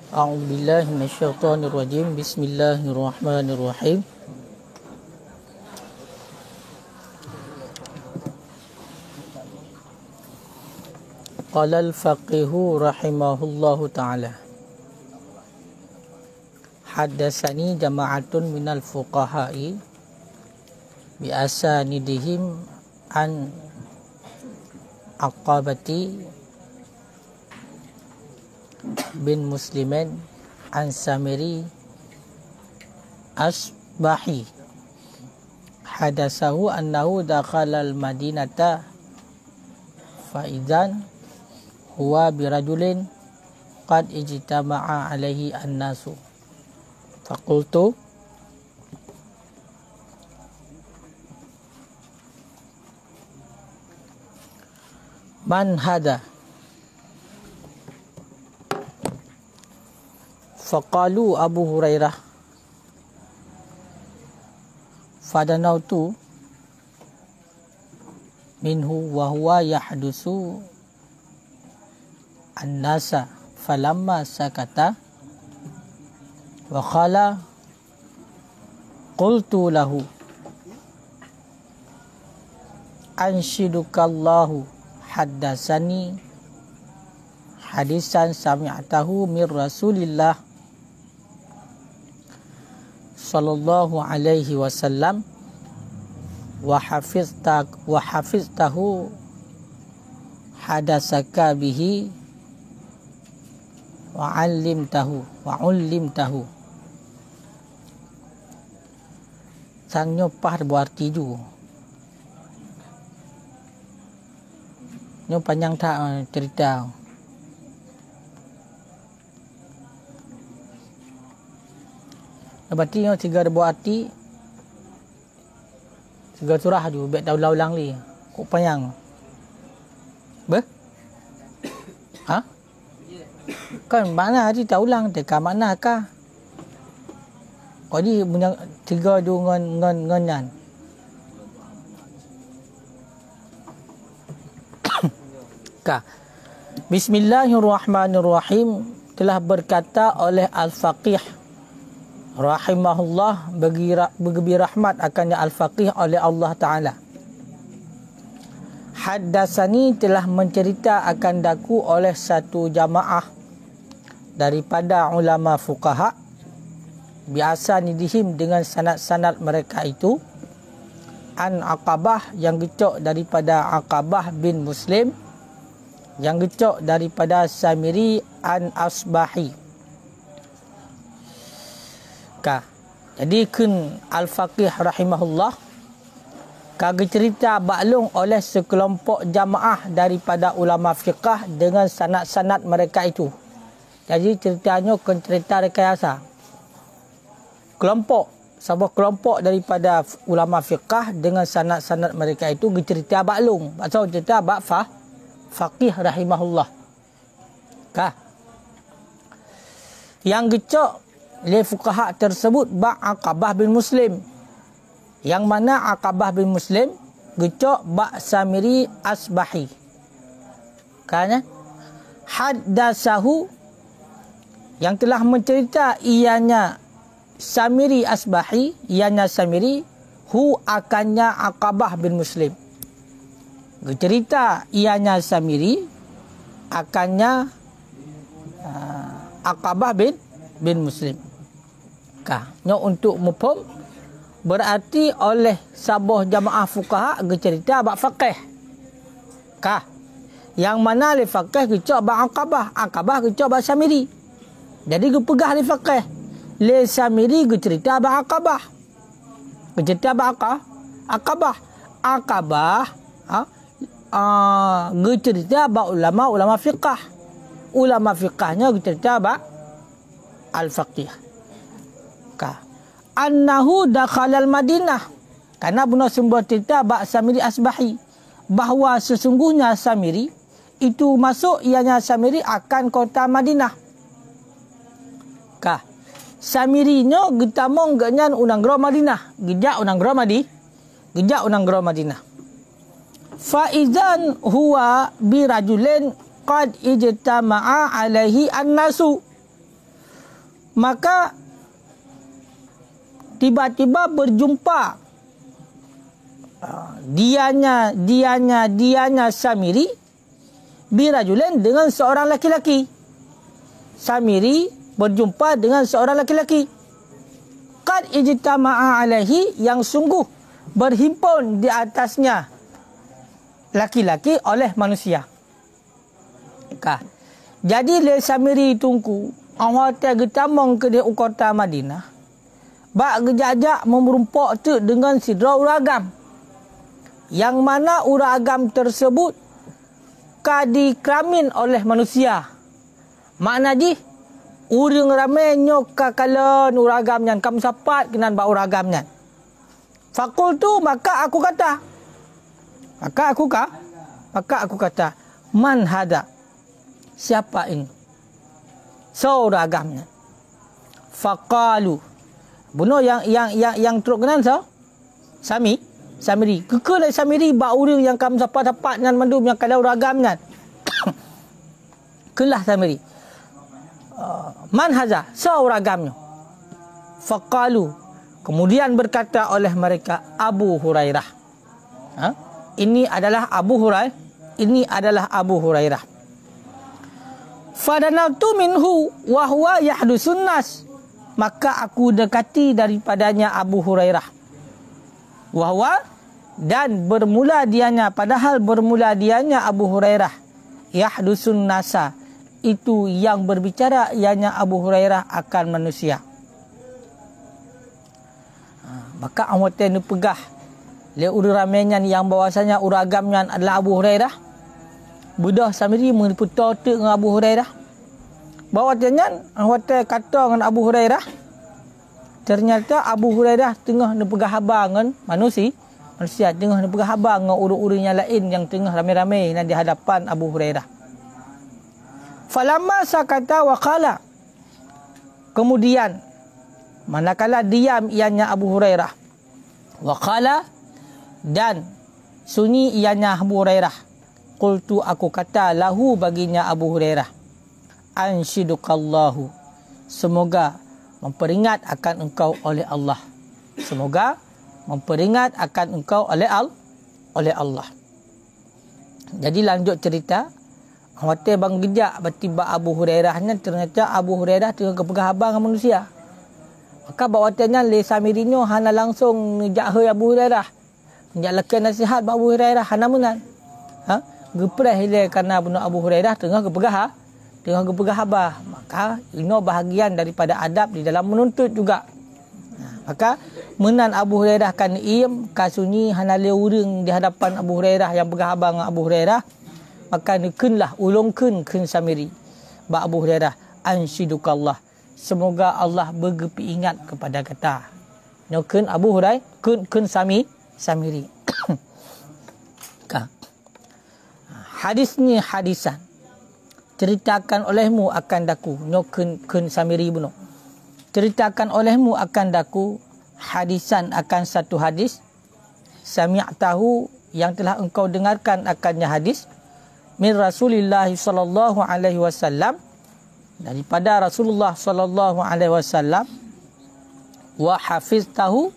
أعوذ بالله من الشيطان الرجيم. بسم الله الرحمن الرحيم. قال الفقيه رحمه الله تعالى حدثني جماعة من الفقهاء بأسانيدهم عن عقبة bin Muslimin an Samiri Asbahi hadasahu annahu dakhala al-Madinata fa idzan huwa birajulin qad ijtama'a alaihi an-nasu faqultu man hada faqalu Abu Hurairah fadanautu minhu wa huwa yahdusu an-nasa falamma sakata wa qala qultu lahu anshidukallahu haddasani hadisan sami'tahu mir Rasulillah sallallahu alaihi wasallam wa hafiztahu hadasaka bihi wa 'allimtahu sang nyopah berarti ju nyo panjang tak cerita berarti yang tiga buat arti tiga surah tu baik dah ulang-ulang li kok panjang ha kan mana tadi tak ulang teka makna kah jadi punya tiga tu ngan kah Bismillahirrahmanirrahim. Telah berkata oleh Al-Faqih rahimahullah, bagi rahmat akannya Al-Faqih oleh Allah Ta'ala. Haddasani telah mencerita akan daku oleh satu jamaah daripada ulama fuqaha biasa nidihim dengan sanad-sanad mereka itu an Aqabah yang gecok daripada Aqabah bin Muslim yang gecok daripada Samiri an Asbahi. Jadi kun Al-Faqih rahimahullah kagak cerita baklung oleh sekelompok jamaah daripada ulama fiqah dengan sanad-sanad mereka itu. Jadi ceritanya kun cerita rekayasa. Sebuah kelompok daripada ulama fiqah dengan sanad-sanad mereka itu cerita baklung. Pasal cerita bab Faqih rahimahullah. Yang gecok oleh fuqaha tersebut ba' Aqabah bin Muslim, yang mana Aqabah bin Muslim gecok ba' Samiri Asbahi. Kan haddasahu yang telah mencerita ianya Samiri Asbahi, ianya Samiri hu akannya Aqabah bin Muslim. Cerita ianya Samiri akannya Aqabah bin Muslim. Untuk mufhum berarti oleh sabuh jamaah fuqaha cerita bab faqih. Yang mana li faqih gecok bab Aqabah gecok bab Samiri. Jadi gue pegah li faqih. Li Samiri gue cerita bab Aqabah. Cerita bab Aqabah. Gue cerita bab ulama fiqah. Ulama fiqahnya gue cerita bab Al-Faqih. Annahu dakhala al-Madinah, karena benar sebuah cerita bab Samiri Asbahi bahawa sesungguhnya Samiri itu masuk ianya Samiri akan kota Madinah. Samirinya getamong ganyan unang gro Madinah, gejak unang gro Madinah. Fa idzan huwa bi rajulin qad ijtama'a alaihi an-nasu. Maka tiba-tiba berjumpa dianya Samiri birajulin dengan seorang laki-laki. Samiri berjumpa dengan seorang laki-laki. Qad ijtama'a alaihi, yang sungguh berhimpun di atasnya laki-laki oleh manusia. Jadi le Samiri tungku hotel getamong ke di kota Madinah. Bak gejajak memerumpok tu dengan sidra uragam. Yang mana uragam tersebut dikramin oleh manusia. Makna ji urang ramai nyok kakalan uragam nyan kam sapat kenan ba uragam nyan. Fakul tu maka aku kata man hada, siapa ini? Seuragamnya. Faqalu, bunuh yang teruk kenan Samiri. Kekelai Samiri ba urang yang kam sapat-sapat ngan mandum yang kalau ragam ngan. Kelah Samiri. Man haza, seuragamnya. Faqalu, kemudian berkata oleh mereka Abu Hurairah. Ini adalah Abu Hurairah. Fadanautu minhu wa huwa yahdusun nas, maka aku dekati daripadanya Abu Hurairah. Wahwa, dan padahal bermula dianya Abu Hurairah yahdusun nasa, itu yang berbicara ianya Abu Hurairah akan manusia. Maka amoten pegah le uramenyan yang bahwasanya uragamnya adalah Abu Hurairah. Budah Samiri meniputa dengan Abu Hurairah. Bahwasanya amoten kata dengan Abu Hurairah, ternyata Abu Hurairah tengah nepegah habar dengan manusia tengah nepegah habar dengan urang-urang yang lain yang tengah ramai-ramai di hadapan Abu Hurairah. Falamma sakata wa qala, kemudian manakala diam ianya Abu Hurairah, wa qala, dan sunyi ianya Abu Hurairah, qultu, aku kata lahu baginya Abu Hurairah, ansyidukallahu, semoga memperingat akan engkau oleh Allah. Semoga memperingat akan engkau oleh Allah. Jadi lanjut cerita. Hotel bang gejak bertiba Abu Hurairah ni, ternyata Abu Hurairah tengah kepegah abang dengan manusia. Maka bawatnya le Samirinyo hana langsung ngejak Abu Hurairah. Ngejak lekan nasihat Abu Hurairah hana menan. Gepreh le karena bunuh Abu Hurairah tengah kepegah abah. Maka ini bahagian daripada adab di dalam menuntut juga. Maka menan Abu Hurairah kan iem kasunyi hana le urang di hadapan Abu Hurairah yang pegah abang dengan Abu Hurairah. Maka nukunlah ulungkun kun Samiri ba Abu Hurairah, ansyidukallah, semoga Allah bergepi ingat kepada kita. Nukun Abu Hurairah kun Samiri. Hadis ni hadisan ceritakan olehmu akan daku, nukun Samiri bunuh, ceritakan olehmu akan daku hadisan akan satu hadis, sami'tahu, yang telah engkau dengarkan akannya hadis, min Rasulillah sallallahu alaihi wasallam, daripada Rasulullah sallallahu alaihi wasallam, wa hafiztahu,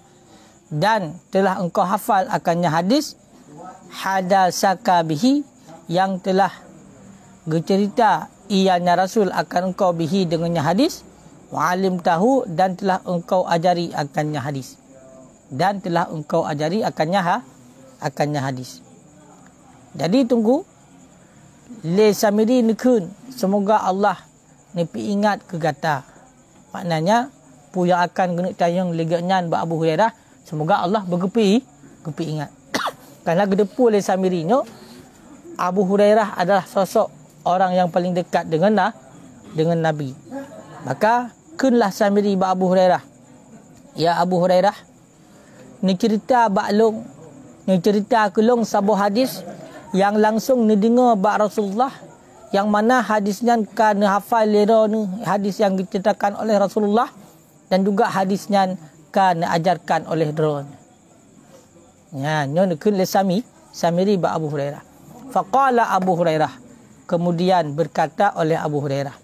dan telah engkau hafal akannya hadis, hadasaka bihi, yang telah bercerita ianya Rasul akan engkau bihi dengannya hadis, wa alimtahu, dan telah engkau ajari akannya hadis, akannya hadis. Jadi tunggu le Samiri nekun, semoga Allah nepi ingat ke gata. Maknanya pu yang akan kena tayang legatnyan ba Abu Hurairah, semoga Allah bergepi ingat. Karena gedepu le Samirinyo, Abu Hurairah adalah sosok orang yang paling dekat dengan Nabi. Maka kunlah Samiri ba Abu Hurairah, ya Abu Hurairah, ni cerita baklong, ni cerita kelong sabuh hadis yang langsung didengar ba Rasulullah, yang mana hadisnya kan hafal lera ni, hadis yang diceritakan oleh Rasulullah, dan juga hadisnya kan ajarkan oleh drone. Ya, nyon kun le Samiri ba Abu Hurairah. Faqala Abu Hurairah, kemudian berkata oleh Abu Hurairah,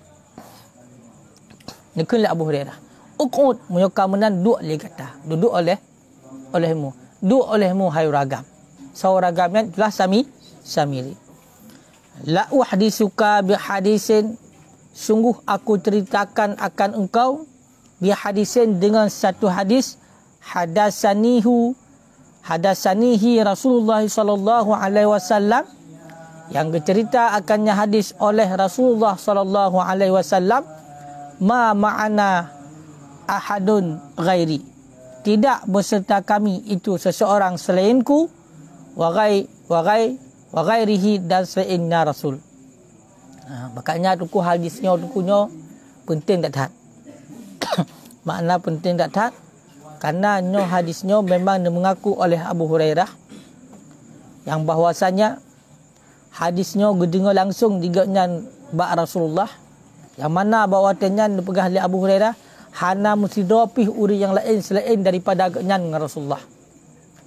Nikun li Abu Hurairah. Uqud munyaka menan duduk li kata. Duduk olehmu. Duduk olehmu hai ragam. So ragamnya itulah samiri. La uhdisuka bi hadisin, sungguh aku ceritakan akan engkau bi hadisin dengan satu hadis hadasanihi Rasulullah sallallahu alaihi wasallam, yang bercerita akannya hadis oleh Rasulullah sallallahu alaihi wasallam, ma ma'ana ahadun ghairi, tidak beserta kami itu seseorang selainku, wa ghairihi, dan selainnya Rasul. Makanya tuku hadisnya tukunya penting tak tahan. Makna penting tak tahan karena nyo hadisnya memang mengaku oleh Abu Hurairah yang bahwasanya hadisnya gedengar langsung digaknya bak Rasulullah, yang mana bahwasanya dipegah oleh Abu Hurairah hana mesti dopih uri yang lain selain daripada agaknya dengan Rasulullah.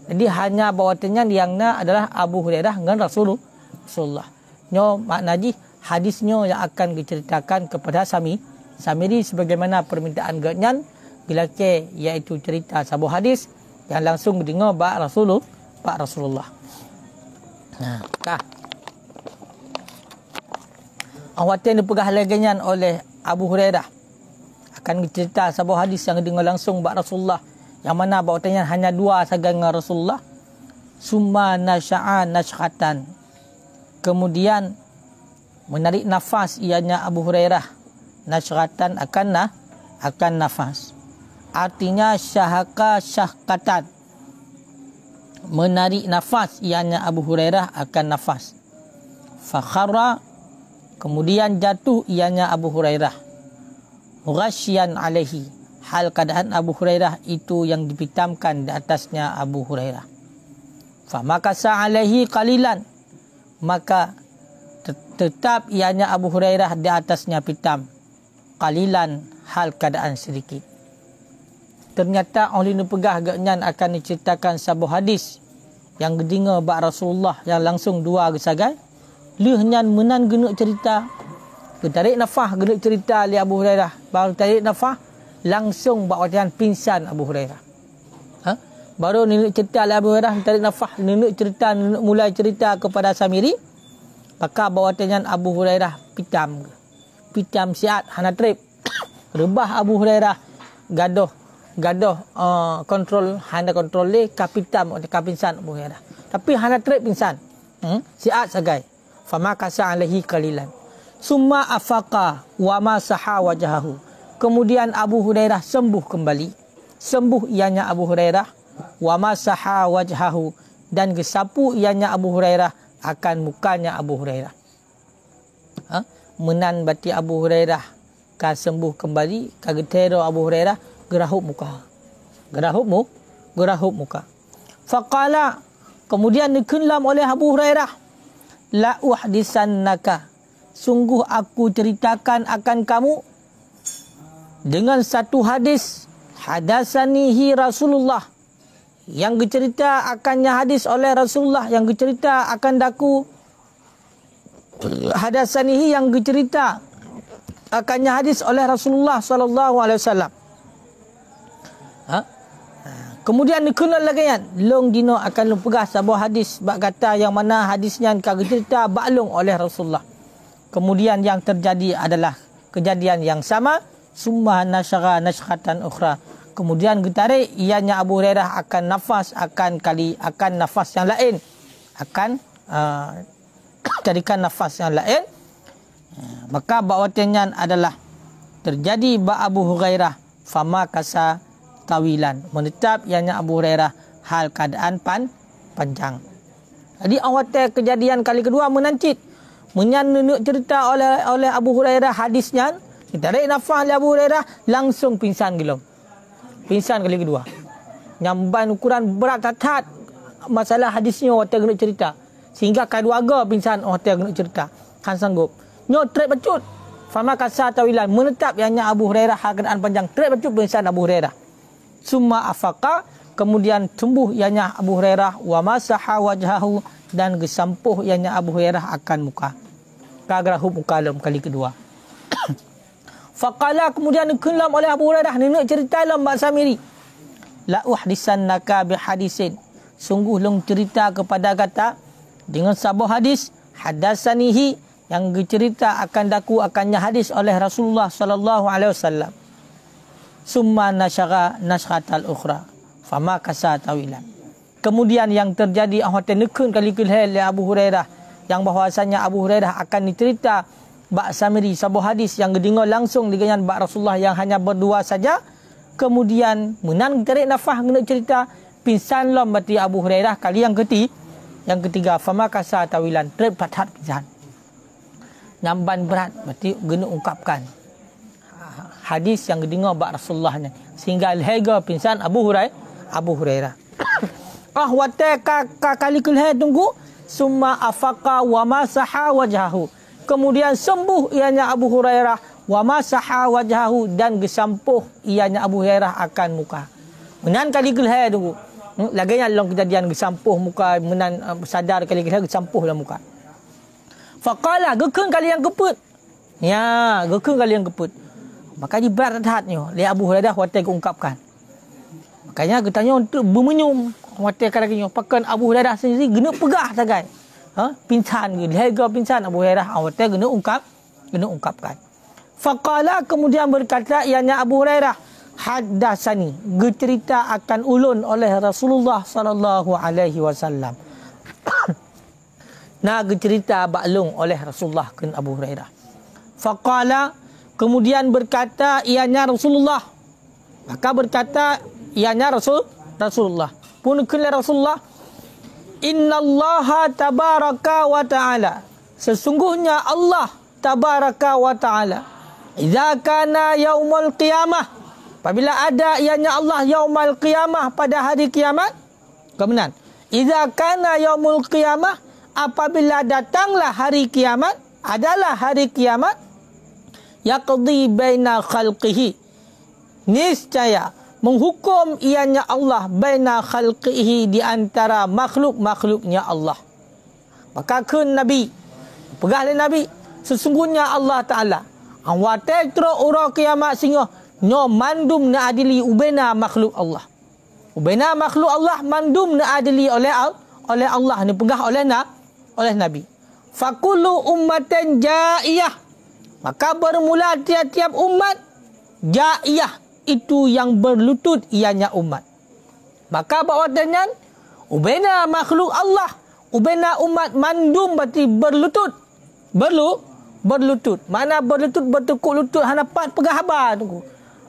Jadi hanya bahwasanya yang adalah Abu Hurairah dengan Rasulullah. Nyo makna ji hadisnya yang akan diceritakan kepada samiri sebagaimana permintaan agaknya bila ke iaitu cerita sebuah hadis yang langsung dengar bak Rasulullah. Awatin dipegah lagian oleh Abu Hurairah akan cerita sebuah hadis yang dengar langsung bak Rasulullah, yang mana bahwasanya hanya dua saja dengan Rasulullah. Summa nasya'a nashkhatan, kemudian menarik nafas ianya Abu Hurairah. Nashkhatan akan nafas, artinya syahaka syahkatan, menarik nafas ianya Abu Hurairah akan nafas. Fakharra, kemudian jatuh ianya Abu Hurairah. Mughasyian alaihi, hal keadaan Abu Hurairah itu yang dipitamkan di atasnya Abu Hurairah. Famakasa alaihi qalilan, maka tetap ianya Abu Hurairah di atasnya pitam. Qalilan, hal keadaan sedikit. Ternyata oleh pegah agaknya akan diceritakan sebuah hadis yang gedengar bak Rasulullah yang langsung dua gesagai. Lehnya menan genuk cerita, tarik nafas genuk cerita li Abu Hurairah, baru tarik nafas langsung bak wajan pingsan Abu Hurairah. Baru nenuk cerita li Abu Hurairah, tarik nafas nenuk cerita, nenuk mulai cerita kepada samiri, maka bawatanya Abu Hurairah pitam siat hana trip. Rebah Abu Hurairah gadoh kontrol hana kontrol le kapitam kapinsan Abu Hurairah, tapi hana trip pingsan. Siat sagai. Fama kasa alaihi qalilan. Summa afaqa wa masaha wajahahu. Kemudian Abu Hurairah sembuh kembali. Sembuh ianya Abu Hurairah, wa masaha wajahahu, dan gesapu ianya Abu Hurairah akan mukanya Abu Hurairah. Menan bati Abu Hurairah ka sembuh kembali, ka getero Abu Hurairah gerahup muka. Faqala, kemudian dikenlam oleh Abu Hurairah, la uhdisannaka, sungguh aku ceritakan akan kamu dengan satu hadis hadasanihi Rasulullah, yang bercerita akannya hadis oleh Rasulullah, yang bercerita akan daku hadasanihi, yang bercerita akannya hadis oleh Rasulullah sallallahu alaihi wasallam. Kemudian dikenal lagi kan long dino akan pegah sebuah hadis bak kata yang mana hadisnya kagak cerita baklong oleh Rasulullah. Kemudian yang terjadi adalah kejadian yang sama. Summa nasyara nashkhatan ukhra, kemudian getarik ianya Abu Hurairah akan nafas akan nafas yang lain, akan jadikan nafas yang lain. Maka bawatnya adalah terjadi ba Abu Hurairah fama kasa tawilan, menetap ianya Abu Hurairah hal keadaan panjang. Jadi awatnya kejadian kali kedua menancit menyanunuk cerita oleh Abu Hurairah hadisnya, tarik nafas oleh Abu Hurairah langsung pingsan gilom. Pingsan kali kedua. Nyamban ukuran berat tatat masalah hadisnya awatnya genuk cerita. Sehingga keluarga pingsan awatnya genuk cerita. Kan sanggup. Nyo trek becut. Fama kasa tawilan, menetap ianya Abu Hurairah hal keadaan panjang, trek becut pingsan Abu Hurairah. Summa afaqa, kemudian sembuh ianya Abu Hurairah, wa masaha wajhahu, dan gesampuh ianya Abu Hurairah akan muka. Kagrahub muka dalam kali kedua. Faqala kemudian dikelam oleh Abu Hurairah, nenek cerita dalam Mbak Samiri. La uhdisannaka bihadisin. Sungguh long cerita kepada kata dengan sebuah hadis hadasanihi yang cerita akan daku akannya hadis oleh Rasulullah sallallahu alaihi wasallam. Summa nasyara nashratal ukhra fama kasa tawilan. Kemudian yang terjadi ahwat nekun kali kelhel Abu Hurairah yang bahwasanya Abu Hurairah akan dicerita Bak Samiri sebuah hadis yang didengar langsung dengan Bak Rasulullah yang hanya berdua saja. Kemudian menang tarik nafas kena cerita pingsan lom berarti Abu Hurairah kali yang ketiga fama kasa tawilan trip pathat pingsan. Nyamban berat berarti kena ungkapkan hadis yang didengar Bak Rasulullah ni sehingga lega pingsan Abu Hurairah. Wate kali kelihatan tunggu summa afaqa wa masaha wajhahu. Kemudian sembuh ianya Abu Hurairah wa masaha wajhahu dan gesampuh ianya Abu Hurairah akan muka. Menan kali kelihatan tunggu. Laganya long kejadian gesampuh muka menan sadar kali kelihatan gesampuh dalam muka. Faqala gekeng kali yang keput. Ya, gekeng kali yang keput. Maka berat hatnya li Abu Hurairah wate ungkapkan. Makanya kita tanya untuk bermenyum wate kadang-kadang pakan Abu Hurairah sendiri kena pegah sagai. Pingsan ke lega pingsan Abu Hurairah wate kena ungkapkan. Faqala kemudian berkata ianya Abu Hurairah haddatsani cerita akan ulun oleh Rasulullah sallallahu alaihi wasallam. Nah cerita baklung oleh Rasulullah kan Abu Hurairah. Faqala kemudian berkata ianya Rasulullah. Maka berkata ianya Rasulullah. Pun kala Rasulullah, innallaha tabaraka wa ta'ala. Sesungguhnya Allah tabaraka wa ta'ala. Idza kana yaumul qiyamah. Apabila ada ianya Allah yaumul qiyamah pada hari kiamat. Kemudian, idza kana yaumul qiyamah, apabila datanglah hari kiamat, adalah hari kiamat, yaqdi baina khalqihi. Niscaya menghukum ianya Allah baina khalqihi di antara makhluk-makhluknya Allah. Maka kun Nabi pegahlah Nabi sesungguhnya Allah Taala awate tro ura kiamat singo nyo mandum na adili ubena makhluk Allah. Ubena makhluk Allah mandum na adili oleh Allah ni pegah oleh Nabi. Fakullu ummatin jaiyah. Maka bermula tiap-tiap umat jaiyah itu yang berlutut ianya umat. Maka bahawasanya ubena makhluk Allah, ubena umat mandum berarti berlutut. Berlutut. Mana berlutut bertekuk lutut hadapan pegahaba tunggu.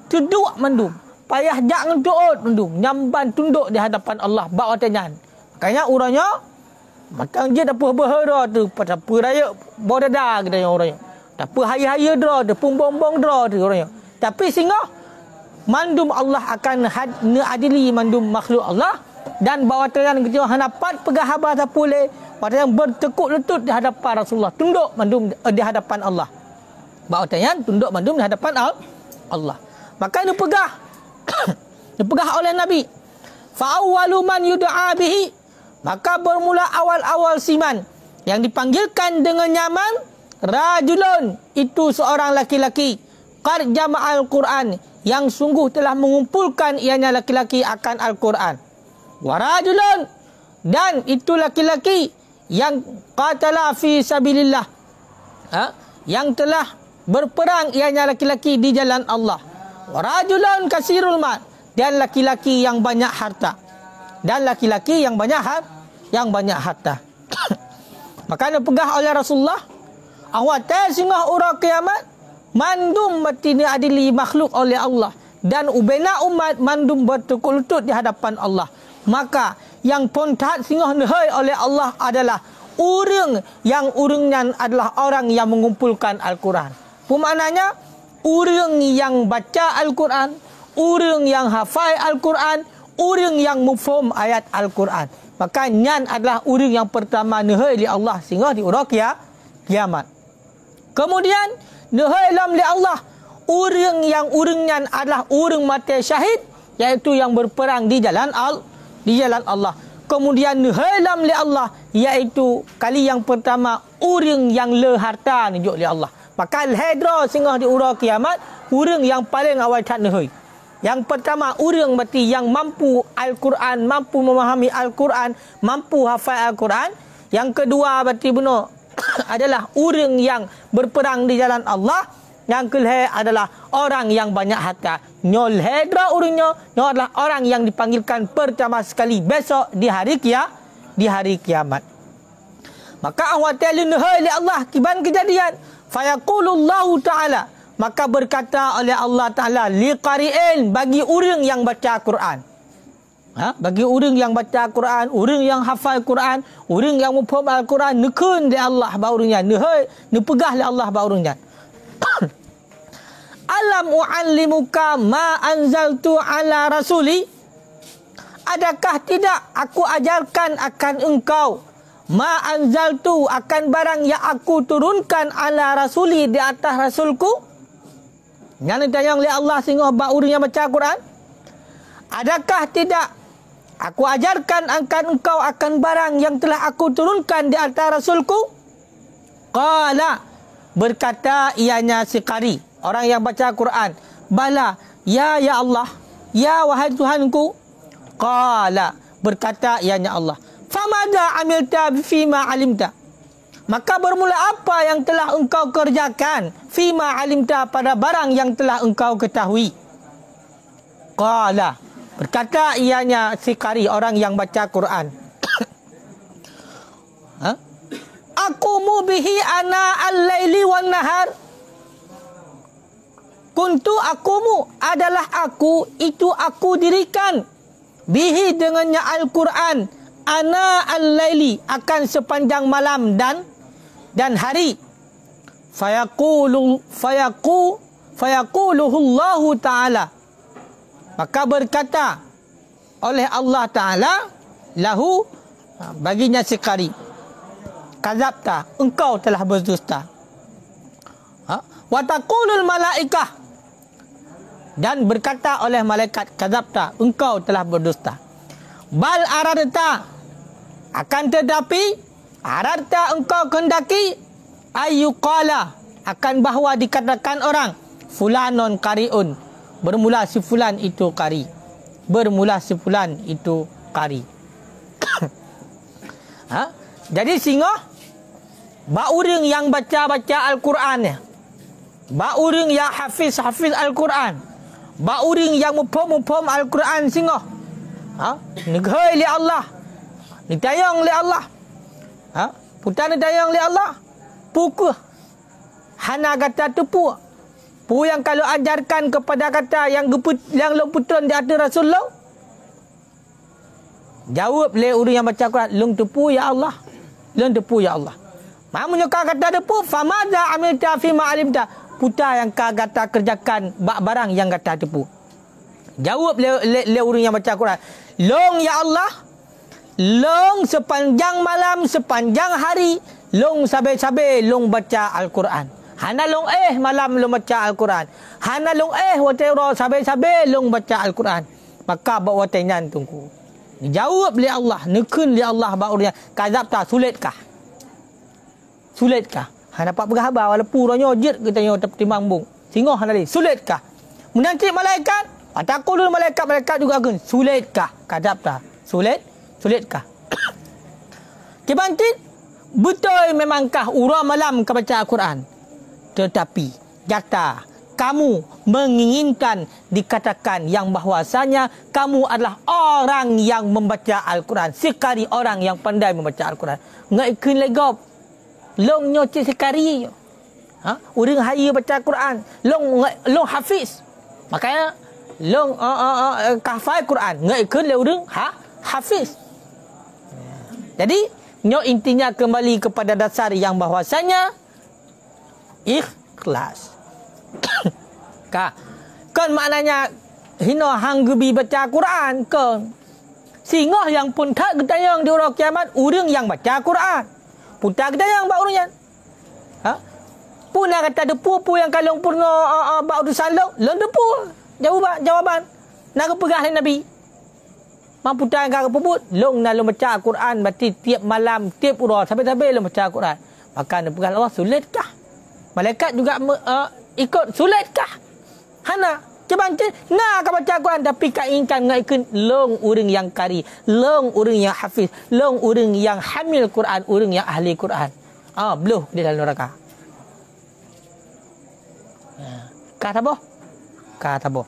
Tuduk mandum. Payah jangan doot mandum. Nyamban tunduk di hadapan Allah bahawasanya. Makanya uranya matang je dapur berhara tu pada raya bodada katanya orangnya. Dapur haya-haya dra, dapur bombong dra tu orangnya. Tapi singa mandum Allah akan adili mandum makhluk Allah dan bawatan kita hadapan pegahaba tak boleh pada yang bertekuk lutut di hadapan Rasulullah tunduk mandum di hadapan Allah bawatan tunduk mandum di hadapan Allah maka ini dipegah oleh Nabi fa awwalu man yud'a bihi maka bermula awal-awal siman yang dipanggilkan dengan nyaman rajulun itu seorang laki-laki qad jama'al Quran yang sungguh telah mengumpulkan ianya laki-laki akan Al-Quran. Warajulun dan itu laki-laki yang qatala fi sabilillah. Yang telah berperang ianya laki-laki di jalan Allah. Warajulun kasirul mal dan laki-laki yang banyak harta. Dan laki-laki yang banyak harta. Maka pegah oleh Rasulullah awat singah ura kiamat mandum matini adili makhluk oleh Allah dan ubena umat mandum bertekuk lutut di hadapan Allah. Maka yang pontat singoh nehai oleh Allah adalah urang yang urangnya adalah orang yang mengumpulkan Al-Quran. Pemaknanya urang yang baca Al-Quran, urang yang hafal Al-Quran, urang yang mufhum ayat Al-Quran. Maka nyan adalah urang yang pertama nehai li Allah singoh di ura kiamat. Kemudian nehailam li Allah urang yang urangnya adalah urang mati syahid iaitu yang berperang di jalan Allah. Kemudian nehailam li Allah iaitu kali yang pertama urang yang le harta nunjuk li Allah. Maka al-hadra singgah di ura kiamat, urang yang paling awal tak nehoi. Yang pertama, urang berarti yang mampu Al-Quran, mampu memahami Al-Quran, mampu hafal Al-Quran. Yang kedua berarti benar adalah urang yang berperang di jalan Allah. Yang kelima adalah orang yang banyak harta. Nyol hedra urangnya, nyol adalah orang yang dipanggilkan pertama sekali besok di hari kiamat. Maka awak ta'ala nehoi Allah kiban kejadian. Fayaqulullahu ta'ala. Maka berkata oleh Allah Ta'ala liqari'in, bagi orang yang baca Quran. Bagi orang yang baca Quran, orang yang hafal Quran, orang yang memfaham Al-Quran, nekun di Allah baurnya, nepegah li Allah baurnya. Alam u'allimuka ma anzaltu ala rasuli. Adakah tidak aku ajarkan akan engkau ma anzaltu, akan barang yang aku turunkan ala rasuli, di atas rasulku. Yang ditayang oleh Allah sehingga orang yang baca Quran. Adakah tidak aku ajarkan akan engkau akan barang yang telah aku turunkan di atas rasulku? Qala, berkata ianya si qari, orang yang baca Quran. Bala, ya Allah, ya wahai Tuhanku. Qala, berkata ianya Allah. Famada amilta fima alimta. Maka bermula apa yang telah engkau kerjakan? Fima alimta, pada barang yang telah engkau ketahui. Qala, berkata ianya si qari, orang yang baca Quran. Aqumu bihi ana al-laili wan nahar. Kuntu akumu, adalah aku, itu aku dirikan. Bihi, dengannya Al-Quran. Ana al-laili, akan sepanjang malam dan hari. Fayaquluhu Allah Ta'ala. Maka berkata oleh Allah Ta'ala lahu, baginya si qari, kadzabta, engkau telah berdusta. Wa taqulul malaikah, dan berkata oleh malaikat, kadzabta, engkau telah berdusta. Bal aradta, akan tetapi aradta, engkau kehendaki, ayyuqala, akan bahawa dikatakan orang, fulanon qari'un, bermula si fulan itu qari, bermula si fulan itu qari. Jadi sehingga ba orang yang baca Al-Quran ya, ba orang yang hafiz Al-Quran, ba orang yang mufham Al-Quran sehingga negeri li Allah, ditayang li Allah, putan ditayang li Allah, pukul hana kata tepu, pu yang kalau ajarkan kepada kata yang leputun di atas Rasulullah, jawab le orang yang baca Quran, lung tepu ya Allah, lung tepu ya Allah. Mamunya kata tepu, famada amilta fi ma alimta, puta yang kata kerjakan barang yang kata tepu. Jawab le orang yang baca Quran, long ya Allah, long sepanjang malam, sepanjang hari, long sabe-sabe long baca Al-Quran. Hana long malam long baca Al-Quran. Hana long watero sabe-sabe long baca Al-Quran. Maka bawa tainan tunggu. Jawab li Allah, nekun li Allah ba orang kadzabta, sulitkah? Sulitkah? Han dapat berhabar walaupun ronyo jit kita nyo timbang bung. Singoh han tadi, sulitkah? Menanti malaikat, ataqulul malaikat juga akan sulitkah? Kadzabta, sulitkah? Kebantit, betul memangkah urang malam kau baca Al-Quran? Tetapi kata kamu menginginkan dikatakan yang bahwasanya kamu adalah orang yang membaca Al-Quran, sekali orang yang pandai membaca Al-Quran. Ngaikun legop long nyoci sekali, orang hari baca Al-Quran, long hafiz, makanya long hafal Quran, ngaikun le orang hafiz. Jadi nyo intinya kembali kepada dasar yang bahwasanya ikhlas. Kan maknanya hina hang gebi baca Quran kan. Singoh yang pun tak ketayang di orang kiamat, orang yang baca Quran. Putar ketayang bak orang. Puna kata depu yang kalong purna bak urusan long depu. Jawaban. Nak pegah Nabi. Mampu tak kau pebut long nak baca Quran, berarti tiap malam, tiap urang sampai long baca Quran. Maka nak pegah Allah, sulitkah? Malaikat juga ikut sulitkah? Hana cebang nak kau baca Quran tapi kau inginkan ngaikun long orang yang kari, long orang yang hafiz, long orang yang hamil Quran, orang yang ahli Quran. Beluh di dalam neraka. Kata boh? Kata boh.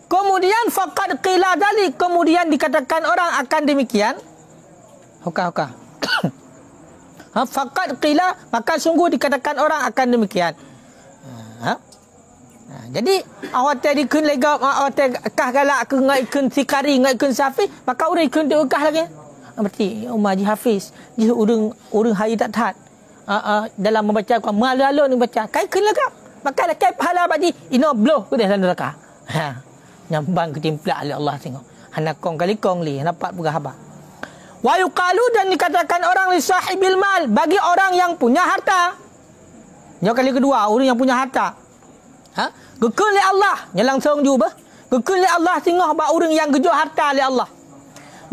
Kemudian faqad qila dalik, kemudian dikatakan orang akan demikian. Hoka. Faqad qila, maka sungguh dikatakan orang akan demikian. Jadi awak tadi kun lega awak kah galak ke ngaikun sikari ngaikun safi, maka orang ikun diukah lagi. Berarti Umar Haji Hafiz, dia orang hari tak taat. Dalam membaca Quran malu-malu ni baca. Kai kun lega. Maka dah kai pahala bagi ino bloh ke dalam neraka. Nyambang ketimplak oleh Allah tengok. Hana kong kali kong li, dapat pegah habaq. Wa yuqalu, dan dikatakan orang li sahibil mal, bagi orang yang punya harta. Yang kali kedua, orang yang punya harta. Gekun li Allah, nya langsung juga. Gekun li Allah tengok ba orang yang gejo harta li Allah.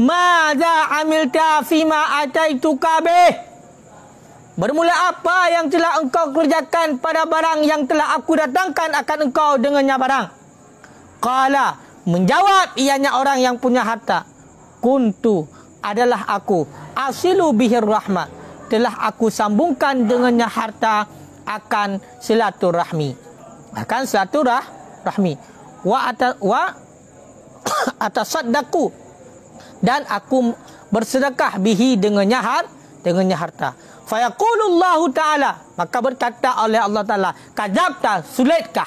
Madza amilta fima ataituka bih? Bermula apa yang telah engkau kerjakan pada barang yang telah aku datangkan akan engkau dengannya barang? Qala, menjawab ianya orang yang punya harta. Kuntu, adalah aku. Asilu bihir rahmat, telah aku sambungkan dengannya harta akan silaturahmi. Akan silaturahmi. Wa atasaddaqu, dan aku bersedekah bihi dengannya harta. Fayaqulullahu ta'ala, maka berkata oleh Allah Ta'ala, kadzabta, sulitkah,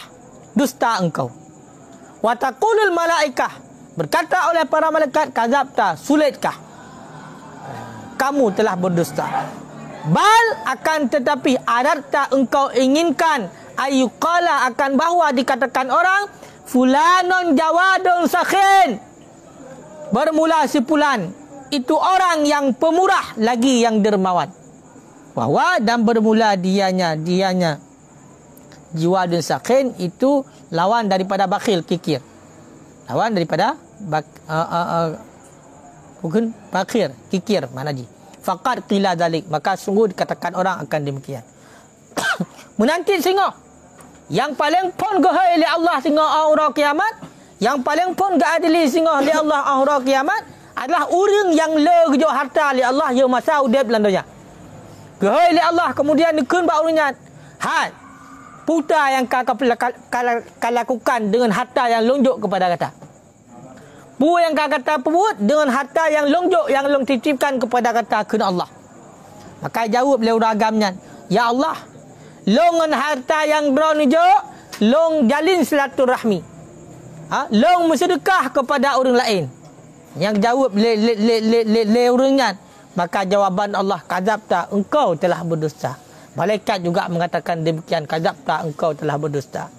dusta engkau. Wa taqulul malaikah, berkata oleh para malaikat, kadzabta, sulitkah, kamu telah berdusta. Bal, akan tetapi adarta, engkau inginkan, ayyuqala, akan bahawa dikatakan orang, fulanon jawadun sakhin, bermula si fulan itu orang yang pemurah lagi yang dermawan. Bahwa dan bermula dianya jawadun sakhin itu lawan daripada bakhil, kikir. Lawan daripada bukan bakhir, kikir mana ji. Faqad qila dalik, maka sungguh dikatakan orang akan demikian. Menanti singo yang paling pun gahai li Allah singo aura kiamat, yang paling pun gaadili singo li Allah aura kiamat adalah orang yang legejo harta li Allah ya masa udip landonya. Gahai li Allah, kemudian dikun ba urunnya. Puta yang kau lakukan dengan harta yang lonjok kepada kata. Bu yang kau kata pebut dengan harta yang lonjok yang long titipkan kepada kata kena Allah. Maka jawab le uragamnya, ya Allah, longan harta yang dronijo, long jalin silaturahmi. Long bersedekah kepada orang lain. Yang jawab le urungan, maka jawaban Allah, kadzabta, engkau telah berdusta. Malaikat juga mengatakan demikian, kadzabta, engkau telah berdusta.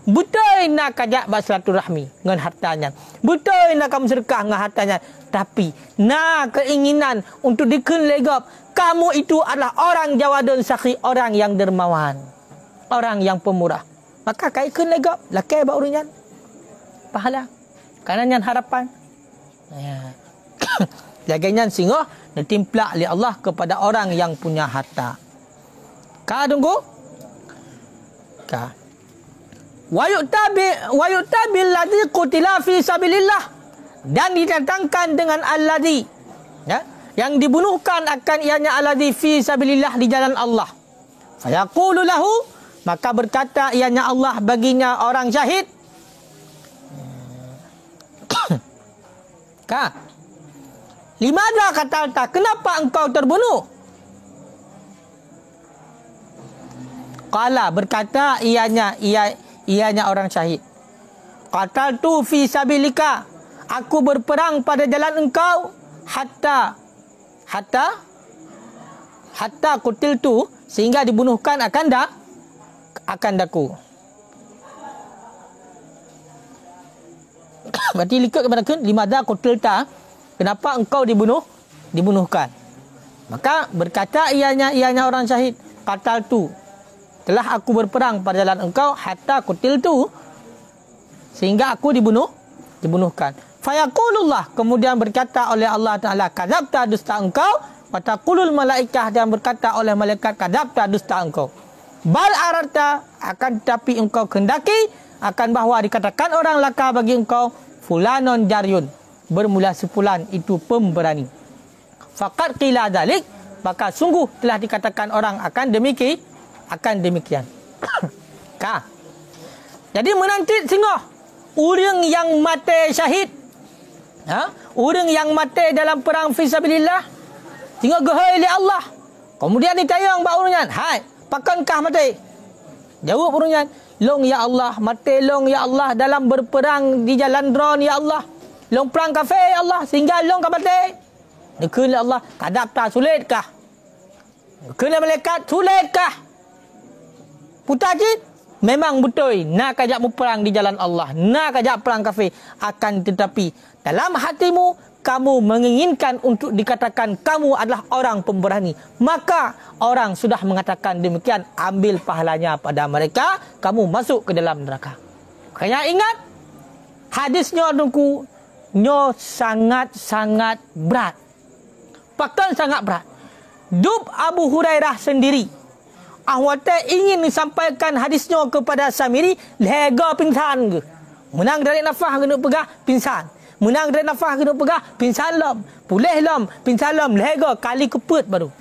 Betul nak kajak bersilaturahmi dengan hartanya. Betul nak kamu sedekah dengan hartanya. Tapi nak keinginan untuk dikun legap, kamu itu adalah orang jawadun sakhi, orang yang dermawan, orang yang pemurah. Maka kai kun legap, lakai ba urunyan. Pahala. Kananyan harapan. Jaganya singoh ditimplak oleh Allah kepada orang yang punya harta. Ka tunggu. Ka. Wa yu'tabil ladzi qutila fi sabilillah, dan didatangkan dengan alladzi, ya, yang dibunuhkan akan ianya alladzi fi sabilillah, di jalan Allah. Fayaqulu lahu, maka berkata ianya Allah baginya orang syahid. Ka. Limadza qatalta, kenapa engkau terbunuh? Qala, berkata ianya orang syahid. Qataltu fi sabilika, aku berperang pada jalan engkau hatta qutiltu, sehingga dibunuhkan akan daku. Berarti likut kepada kun limadza qutilta, kenapa engkau dibunuhkan? Maka berkata ianya orang syahid, qataltu, telah aku berperang pada jalan engkau hatta qutiltu, sehingga aku dibunuhkan. Fayaqulullah, kemudian berkata oleh Allah Ta'ala, kadzabta, dusta engkau, Wataqulul malaikah, dan berkata oleh malaikat, kadzabta, dusta engkau. Bal arata, akan tetapi engkau kehendaki akan bahawa dikatakan orang laka bagi engkau fulanon jaryun, bermula sepulan itu pemberani. Faqad qila dzalik, maka sungguh telah dikatakan orang akan demikian. Ka. Jadi menanti singoh orang yang mati syahid, orang yang mati dalam perang fisabilillah, singoh gehoi li Allah. Kemudian ditanya bak urunyan, hai, pakankah mati? Jawab urunyan, long ya Allah, mati long ya Allah dalam berperang di jalan dron ya Allah. Long perang kafir ya Allah, sehingga long ka mati. Dikul Allah, kadapta sulitkah? Dikul malaikat, sulitkah? Putajid, memang betul nak ajak berperang di jalan Allah, nak ajak perang kafir, akan tetapi dalam hatimu kamu menginginkan untuk dikatakan kamu adalah orang pemberani, maka orang sudah mengatakan demikian, ambil pahalanya pada mereka, kamu masuk ke dalam neraka. Makanya ingat, hadisnya dengku nyo sangat-sangat berat. Bahkan sangat berat. Dub Abu Hurairah sendiri, ahwata ingin disampaikan hadisnya kepada Samiri, lega pingsan ke. Menang dari nafas kena pegah, pingsan. Menang dari nafas kena pegah, pingsan lom. Pulih lom, pingsan lom, lega kali keput baru.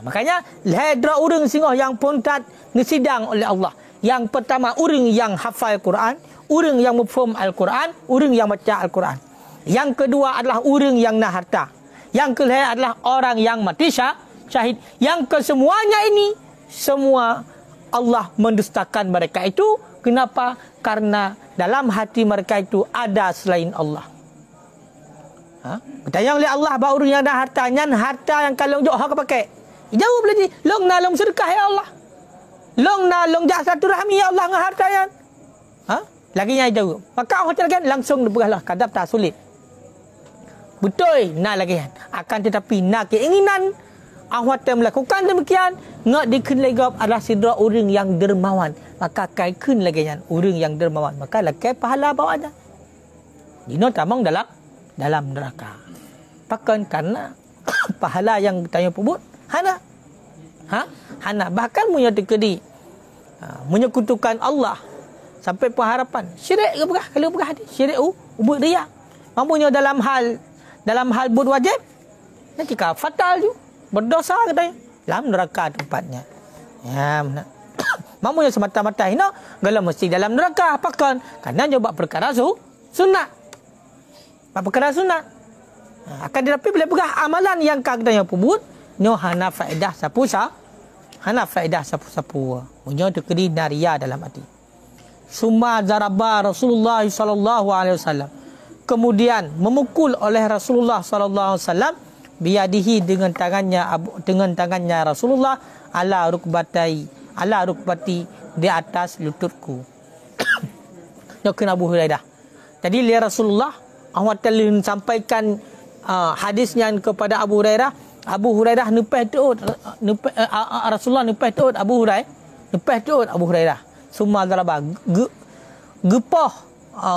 Makanya, ledra orang singoh yang pontat disidang oleh Allah. Yang pertama, orang yang hafal Quran, orang yang mufhum Al-Quran, orang yang baca Al-Quran. Yang kedua adalah orang yang nak harta. Yang kelima adalah orang yang mati syahid. Yang kesemuanya ini, semua Allah mendustakan mereka itu. Kenapa? Karena dalam hati mereka itu ada selain Allah. Bertanya oleh Allah bahawa orang yang ada hartanya, harta yang kalau jauh hak pakai. Jawab lagi, long na long sedekah ya Allah. Long na long jak satu rahmi ya Allah dengan hartanya. Lagi yang jawab. Maka Allah katakan langsung berlah kadap tak sulit. Betul, nak lagi kan. Akan tetapi nak keinginan Allah melakukan demikian, nak dikenlegap adalah sidra orang yang dermawan. Maka kaikun lagi kan orang yang dermawan. Maka lagi pahala bawanya. Dino tamang dalam neraka. Bahkan karena pahala yang tanya pubut hana. Hana. Bahkan punya tekedi menyekutukan Allah sampai pengharapan. Syirik ke pegah? Kalau pegah hati. Syirik ubud riak. Mampunya dalam hal buat wajib. Nanti kau fatal juga. Berdosa katanya. Dalam neraka tempatnya. Ya, benar. Mampunya semata-mata hina. Kalau mesti dalam neraka. Apakah? Karena dia buat perkara sunat. Buat perkara sunat. Akan tetapi bila pegah amalan yang katanya pubut. Nyo hana faedah sapu-sapu. Hana faedah sapu-sapu. Punya tekedi naria dalam hati. Summa zaraba Rasulullah sallallahu alaihi wasallam. Kemudian memukul oleh Rasulullah sallallahu alaihi wasallam biadihi dengan tangannya Rasulullah ala rukbati di atas lututku. Yakun Abu Hurairah. Jadi Rasulullah Allah Taala sampaikan hadisnya kepada Abu Hurairah. Abu Hurairah Rasulullah nepeh tuut Abu Hurairah. Summa daraba gepah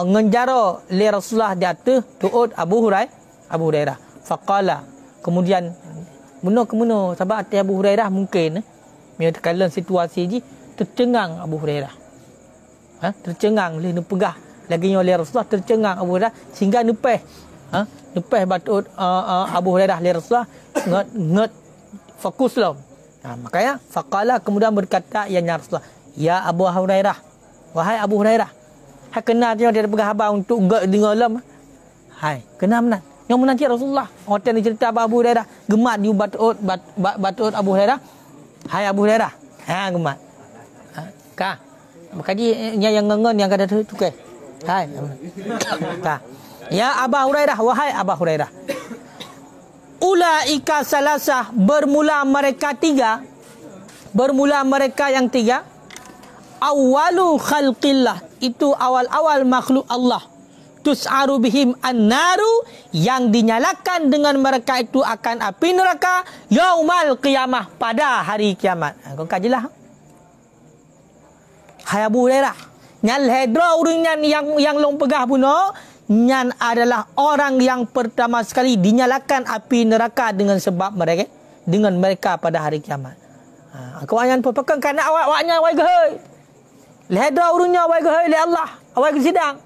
ngenjara li Rasulullah di atas tuut Abu Hurairah. Faqala, kemudian kemuna sebab atas Abu Hurairah mungkin bila dalam situasi ni tercengang Abu Hurairah. Tercengang oleh nepegah lagi oleh Rasulullah, tercengang Abu Hurairah sehingga nepeh batut Abu Hurairah li Rasulullah nget fokus lah. Makanya faqala, kemudian berkata ya Rasulullah, ya Abu Hurairah, wahai Abu Hurairah, hai kena dia pegah abang untuk enggak dengar lam. Hai, kena menang. Yang menanti Rasulullah. Hotel ni cerita Abu Hurairah gemat di batut Abu Hurairah. Hai Abu Hurairah. Gemat. Ka. Makaji yang ngengon yang kada tu ke. Hai. Ka. Ya Abu Hurairah, wahai Abu Hurairah. Ulaika salasah, bermula mereka yang tiga. Awalu khalqillah, itu awal-awal makhluk Allah. Tus'aru bihim an-naru, yang dinyalakan dengan mereka itu akan api neraka yaumal qiyamah, pada hari kiamat. Kau kajilah. Hai Abu Hurairah, nyal hedra urang yang long pegah puno, Nyan adalah orang yang pertama sekali dinyalakan api neraka dengan sebab mereka pada hari kiamat. Kawan pun pekan kana awaknya awak gehoi. Lehadra urunya awak gehoi le Allah, awak sidang.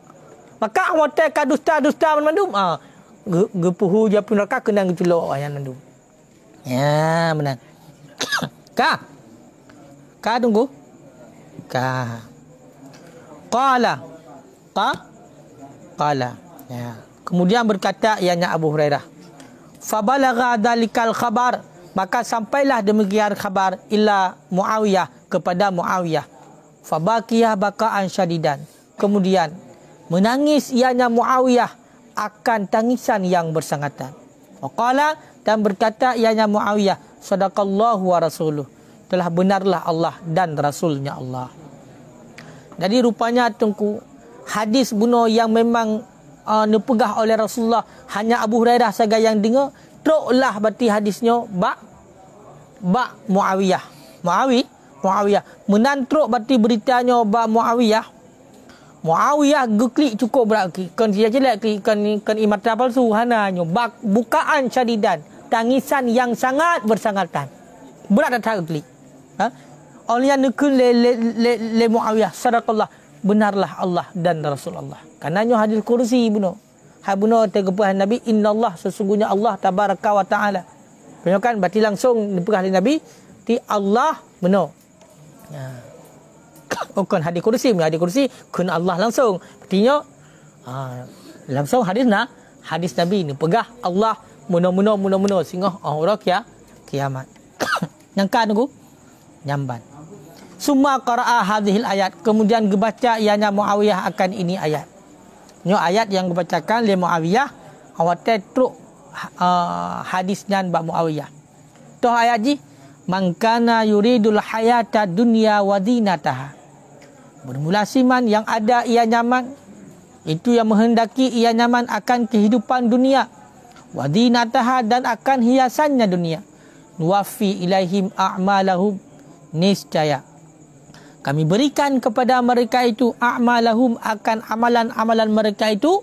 Maka awak ka dusta-dusta mandum. Gepuhu je pun neraka kena geculok ayan mandum. Ya, benar. Ka tunggu. Qala. Ya. Kemudian berkata ianya Abu Hurairah. Fabalagha dalikal khabar, maka sampailah demikian khabar ila Muawiyah, kepada Muawiyah. Fabaqiyah baka'an syadidan. Kemudian menangis ianya Muawiyah akan tangisan yang bersangatan. Waqala, dan berkata ianya Muawiyah, sadaqallahu wa rasuluh, telah benarlah Allah dan Rasulnya Allah. Jadi rupanya tungku hadis bunuh yang memang dipegah oleh Rasulullah, hanya Abu Hurairah saja yang dengar. Teruklah berarti hadisnya bak Muawiyah. Muawiyah menantruk berarti beritanya bak Muawiyah geklik cukup berarti kan dia jelek kan imatan palsu hananya bak bukaan syadidan, tangisan yang sangat bersangatan. Berat dah geklik. Oleh yang nekun le Muawiyah, sadaqallah, benarlah Allah dan Rasulullah. Kananya hadis kursi bunuh. Bunuh tegepuhan Nabi, innallah, sesungguhnya Allah tabaraka wa taala. Kan berarti langsung dipegah oleh Nabi ti Allah benar. Bukan hadis kursi kun Allah langsung. Artinya langsung hadis Nabi ni pegah Allah muno sehingga orang kiamat. Yang kan tunggu nyamban. Summa qara'a hadhil ayat, kemudian dibaca ianya Muawiyah akan ini ayat. Ini ayat yang dibacakan oleh Muawiyah awat truk hadisnya Mbak Muawiyah. Toh ayat ji, man kana yuridul hayata dunya wa zinataha. Bermula siman yang ada ia nyaman, itu yang menghendaki ia nyaman akan kehidupan dunia, wa zinataha, dan akan hiasannya dunia. Nuwaffi ilaihim a'malahum, niscaya kami berikan kepada mereka itu a'malahum, akan amalan-amalan mereka itu,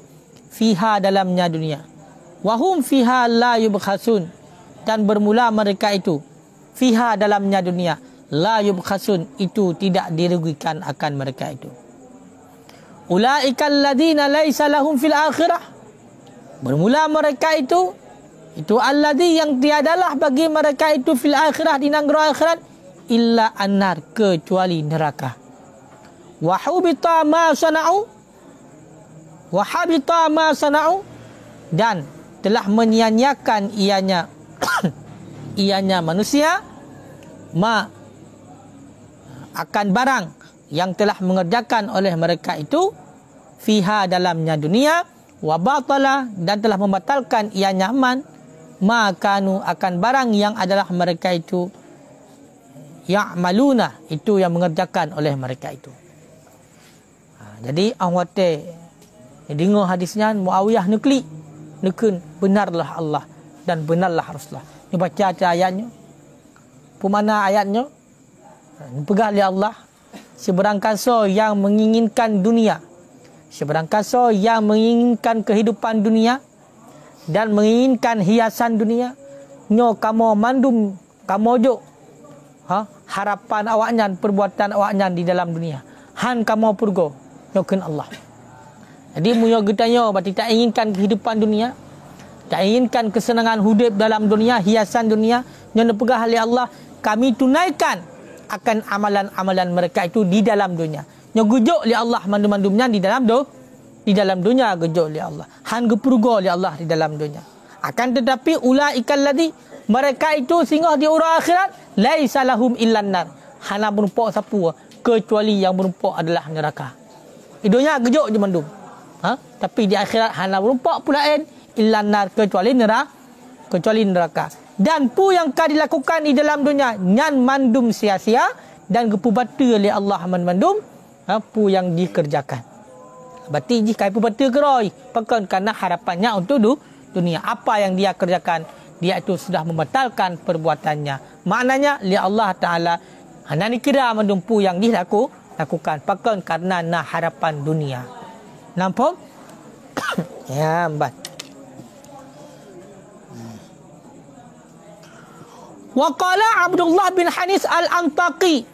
fiha, dalamnya dunia. Wahum fiha la yubkhasun, dan bermula mereka itu fiha, dalamnya dunia, la yubkhasun, itu tidak dirugikan akan mereka itu. Ulaikal ladina laisa lahum fil akhirah, bermula mereka itu alladhi, yang tiadalah bagi mereka itu fil akhirah, di negara akhirat, illa annar, kecuali neraka. Wa habita ma sana'u, dan telah menyia-nyiakan ianya manusia akan barang yang telah mengerjakan oleh mereka itu, fiha, dalamnya dunia, wa batala, dan telah membatalkan ianya makanu, akan barang yang adalah mereka itu ya'maluna, itu yang mengerjakan oleh mereka itu. Jadi awate dengar hadisnya Muawiyah nekun benarlah Allah dan benarlah Rasulullah. Ni baca ayatnya. Pemana ayatnya? Pegang oleh Allah, seberang kasa yang menginginkan dunia, seberang kasa yang menginginkan kehidupan dunia dan menginginkan hiasan dunia, nyo kamu mandum kamu jok harapan awaknya, perbuatan awaknya di dalam dunia, han kamu purgo nyokin Allah. Jadi munyo getanya berarti tak inginkan kehidupan dunia, tak inginkan kesenangan hidup dalam dunia, hiasan dunia, nyo pegah oleh Allah, kami tunaikan akan amalan-amalan mereka itu di dalam dunia. Nyo gujuk oleh Allah mandum-mandumnya di dalam dunia, gujuk oleh Allah, han gepurgo oleh Allah di dalam dunia. Akan tetapi ulaikal ladzi, mereka itu singgah di urang akhirat, laisa lahum illan nar, hana berumpak sapu, kecuali yang berumpak adalah neraka. Idonya gejok je mandum. Tapi di akhirat hana berumpak pula illan nar, kecuali neraka. Dan pu yang kau dilakukan di dalam dunia nyan mandum sia-sia, dan gepu batu oleh Allah mandum pu yang dikerjakan. Berarti jika pu batu keroi pekan karena harapannya untuk dunia, apa yang dia kerjakan, dia itu sudah membatalkan perbuatannya. Maknanya li Allah Ta'ala hanya dikira mendumpu yang dilakukan pakan karena harapan dunia. Nampak? Ya, amban. Wa qala Abdullah bin Hanis al-Antaqi,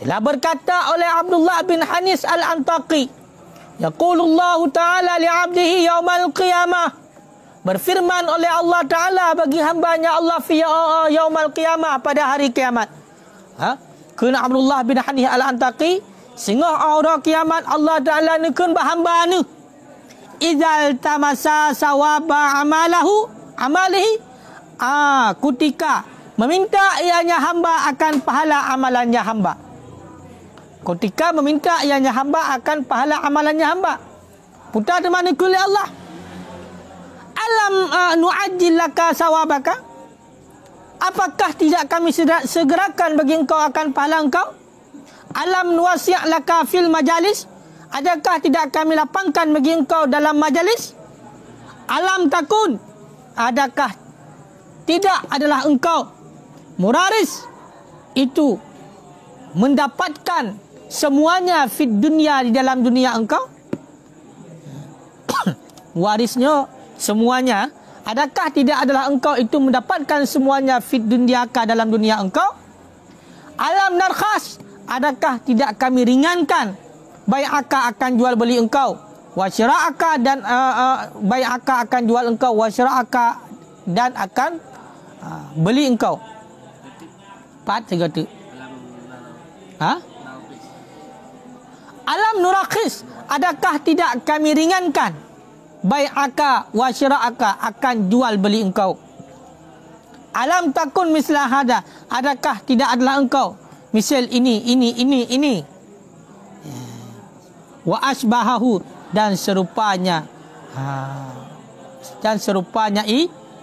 telah berkata oleh Abdullah bin Hanis al-Antaqi, yaqulullahu ta'ala li'abdihi yaumal qiyamah, berfirman oleh Allah Ta'ala bagi hambanya Allah fi yaumal qiyamah, pada hari kiamat. Kena Abdullah bin Hanis al-Antaqi, sehingga orang kiamat Allah Ta'ala nekun bahamba ni, idzal tamasa sawaba amalihi, ketika meminta ianya hamba akan pahala amalannya hamba. Ketika meminta ianya hamba akan pahala amalannya hamba. Putar di mana kulit Allah. Alam nu'ajjil laka sawabaka. Apakah tidak kami segerakan bagi engkau akan pahala engkau? Alam nuwasi' laka fil majalis. Adakah tidak kami lapangkan bagi engkau dalam majalis? Alam takun. Adakah tidak adalah engkau muraris itu mendapatkan semuanya fit dunia, di dalam dunia engkau? Warisnya semuanya. Adakah tidak adalah engkau itu mendapatkan semuanya fit dunia ka, dalam dunia engkau? Alam narkhas. Adakah tidak kami ringankan bai'aka akan jual beli engkau, wa syira'aka, dan bai'aka akan jual engkau, wa syira'aka, dan akan beli engkau. 3 tu. Alam nurakhis. Adakah tidak kami ringankan bai'aka wa syira'aka, akan jual beli engkau? Alam takun mislah hada. Adakah tidak adalah engkau misal ini wa asbahahu, dan serupanya,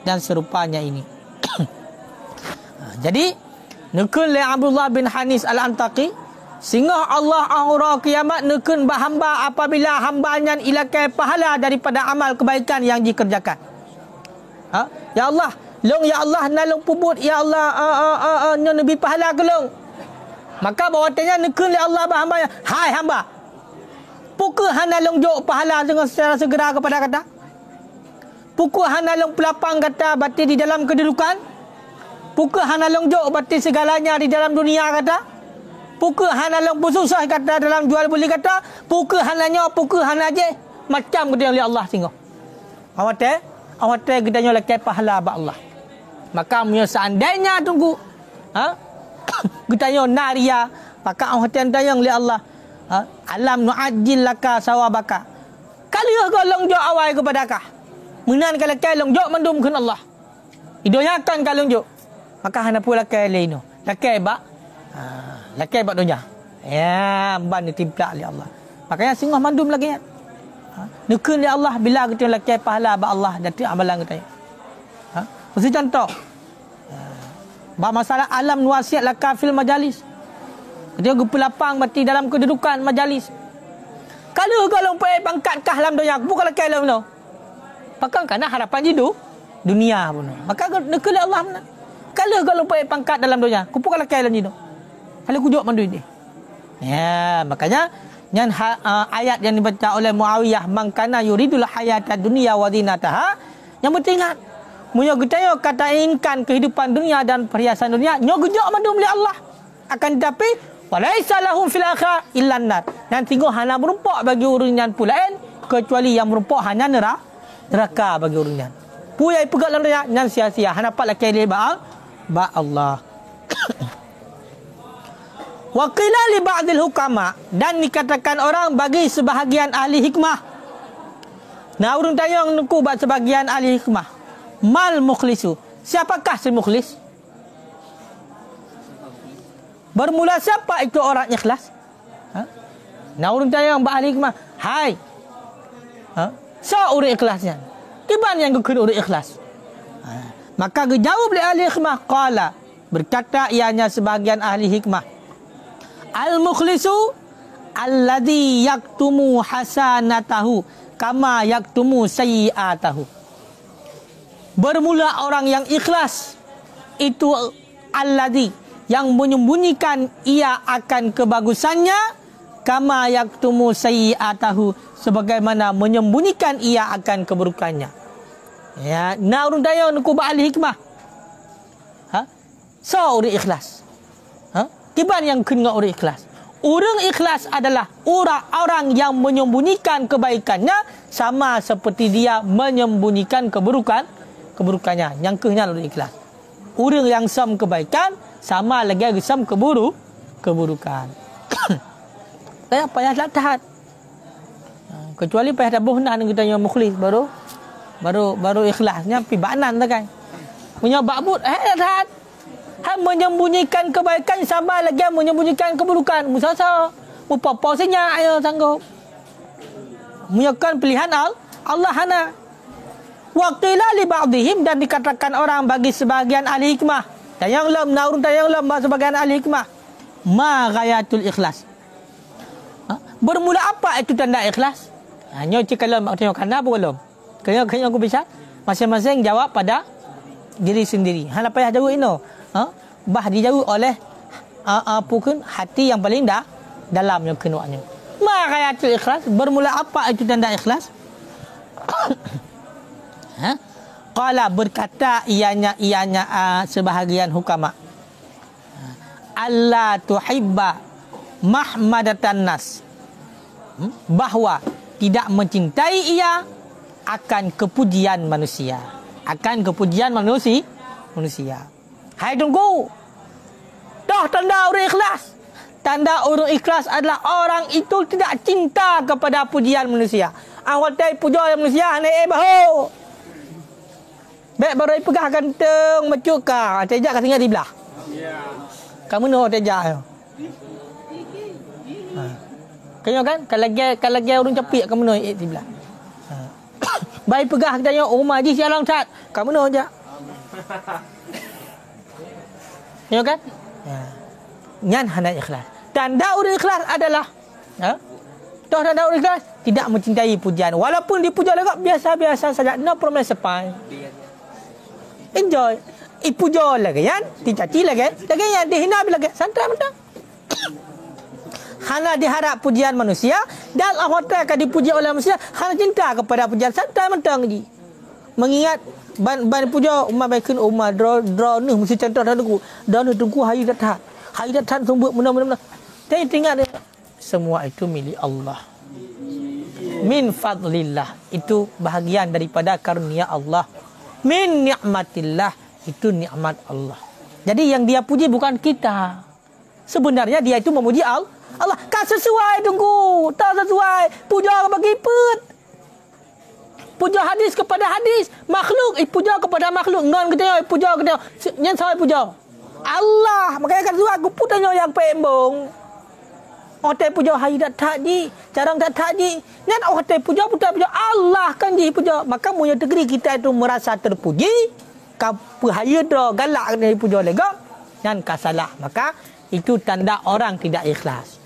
dan serupanya ini. Jadi nekun le Abdullah bin Hanis al-Antaqi, sehingga Allah akhirah kiamat nekun bahamba apabila hambanya ilakai pahala daripada amal kebaikan yang dikerjakan. Ya Allah, long ya Allah nalong pubut, ya Allah nabi pahala kelong. Maka bawatanya nekun le Allah bahambanya, hai hamba, pukul hana long jok pahala dengan secara segera kepada kata. Pukul hana long pelapang kata bati di dalam kedudukan. Pukul hana long jok bati segalanya di dalam dunia kata. Pukul hana long bersusah kata dalam jual beli kata. Pukul hana je macam kita oleh Allah singgo. Awate kita nyolah ke pahala ba Allah. Maka punya seandainya tunggu kita nyolah naria, maka awate tayang oleh Allah. Alam nu'ajjil laka sawabaka. Kaliah kau long jok awal kepada kah. Menan kalau kai long jok mandum kun Allah. Idoyakan kalau long jok. Maka hana pula kai lain. Lakai ba. Lakai ba dunia. Ya, ban ditimpla oleh Allah. Makanya singah mandum lagi ya. Nekun oleh Allah bila kita lakai pahala ba Allah dari amalan kita. Mesti contoh. Ba masalah alam nuwasi' laka fil majalis. Dia gupulapang mati dalam kedudukan majalis. Kalau pai pangkat kah dalam dunia, bukan lakai dalam no. Pakang kana harapan jidu dunia pun. Maka nekun oleh Allah mana? Kalau pai pangkat dalam dunia, ku bukan lakai dalam jidu. Kalau ku jok mandu ini. Ya, makanya yang ayat yang dibaca oleh Muawiyah, man kana yuridul hayatad dunya wa zinataha, yang penting ingat, munyo kita kata inginkan kehidupan dunia dan perhiasan dunia, nyo gejok mandu oleh Allah. Akan tetapi walaisa lahum fil akhirah illa nar. Dan tinggal hana merumpak bagi urunyan pulain, kecuali yang merumpak hanya neraka bagi urunyan. Puyai pegat dalam dunia nan sia-sia, hana pat lakai le ba Allah. Wa qila li ba'dil hukama, dan dikatakan orang bagi sebahagian ahli hikmah. Nah, urung tayang nuku bak sebahagian ahli hikmah. Mal mukhlisu. Siapakah si mukhlis? Bermula siapa itu orang ikhlas? Nah, urung tayang bak ahli hikmah. Hai. Sa urang ikhlasnya. Kiban yang kena urang ikhlas? Maka dijawab oleh ahli hikmah, qala, berkata ianya sebahagian ahli hikmah, al-mukhlisu alladhi yaktumu hasanatahu kama yaktumu sayyi'atahu. Bermula orang yang ikhlas itu alladhi, yang menyembunyikan ia akan kebagusannya kama yaktumu sayyi'atahu, sebagaimana menyembunyikan ia akan keburukannya. Ya, naurun daya nuku ba'al hikmah. So orang ikhlas. Kiban yang kena orang ikhlas. Orang ikhlas adalah orang yang menyembunyikan kebaikannya sama seperti dia menyembunyikan keburukannya. Yang kena orang ikhlas. Orang yang sam kebaikan sama lagi sam keburukan. Tak payah tak tahan. Kecuali payah tak bohnan kita yang mukhlis baru ikhlasnya pi banan tak kan. Punya bakbut tahan. Han menyembunyikan kebaikan sama lagi menyembunyikan keburukan. Musasa upapa senya ayo sanggup. Menyakan pilihan Allah hana. Waqila li ba'dihim, dan dikatakan orang bagi sebahagian ahli hikmah. Dan yang lam naurun dan yang lam sebahagian ahli hikmah. Ma ghayatul ikhlas. Bermula apa itu tanda ikhlas? Hanya kalau mak tengok kana belum. Kaya aku bisa masing-masing jawab pada diri sendiri. Hang apa jawab ino? Bah dijawab oleh apapun hati yang paling dalam yang kenuanya. Ma ghayatul ikhlas, bermula apa itu tanda ikhlas? Qala, berkata ianya sebahagian hukama. Allah tuhibba mahmadatan nas. Bahawa tidak mencintai ia akan kepujian manusia. Akan kepujian manusia. Hai tunggu. Dah tanda orang ikhlas. Tanda orang ikhlas adalah orang itu tidak cinta kepada pujian manusia. Awal tay puja manusia ni bahu. Baik baru pegah kanteng mecuka. Tejak kat tinggal di belah. Ya. Kamu no tejak. Kaya kan kalau lagi orang capik kamu no di belah. Baik pegah katanya rumah ji sialang sat. Kamu no aja. Ya kan? Nyan hana ikhlas. Tanda orang ikhlas adalah tanda orang ikhlas tidak mencintai pujian. Walaupun dipuja lagi biasa-biasa saja. No problem sepai. Enjoy. Ipuja lagi kan? Dicaci lagi. Lagi yang dihina lagi. Santai mentang. Hana diharap pujian manusia dan Allah akan dipuji oleh manusia. Hana cinta kepada pujian. Santai mentang je. Mengingat ban puja umat baikun umat draw ni mesti contoh dah tunggu hari datang sumber benar-benar. Tapi tinggal dia. Semua itu milik Allah. Min fadlillah, itu bahagian daripada karunia Allah. Min ni'matillah, itu nikmat Allah. Jadi yang dia puji bukan kita. Sebenarnya dia itu memuji Allah. Kan sesuai tunggu. Tak sesuai. Puja bagi put. Puja hadis kepada hadis. Makhluk puja kepada makhluk. Non kita puja kita. Yang saya puja Allah. Makanya kan aku putanya yang pembong. Orang puja hari tak ji. Jarang tak ji. Yang orang puja Allah kan ji puja. Maka punya negeri kita itu merasa terpuji. Kapahaya dah galak ni puja lega. Dan kasalah. Maka itu tanda orang tidak ikhlas.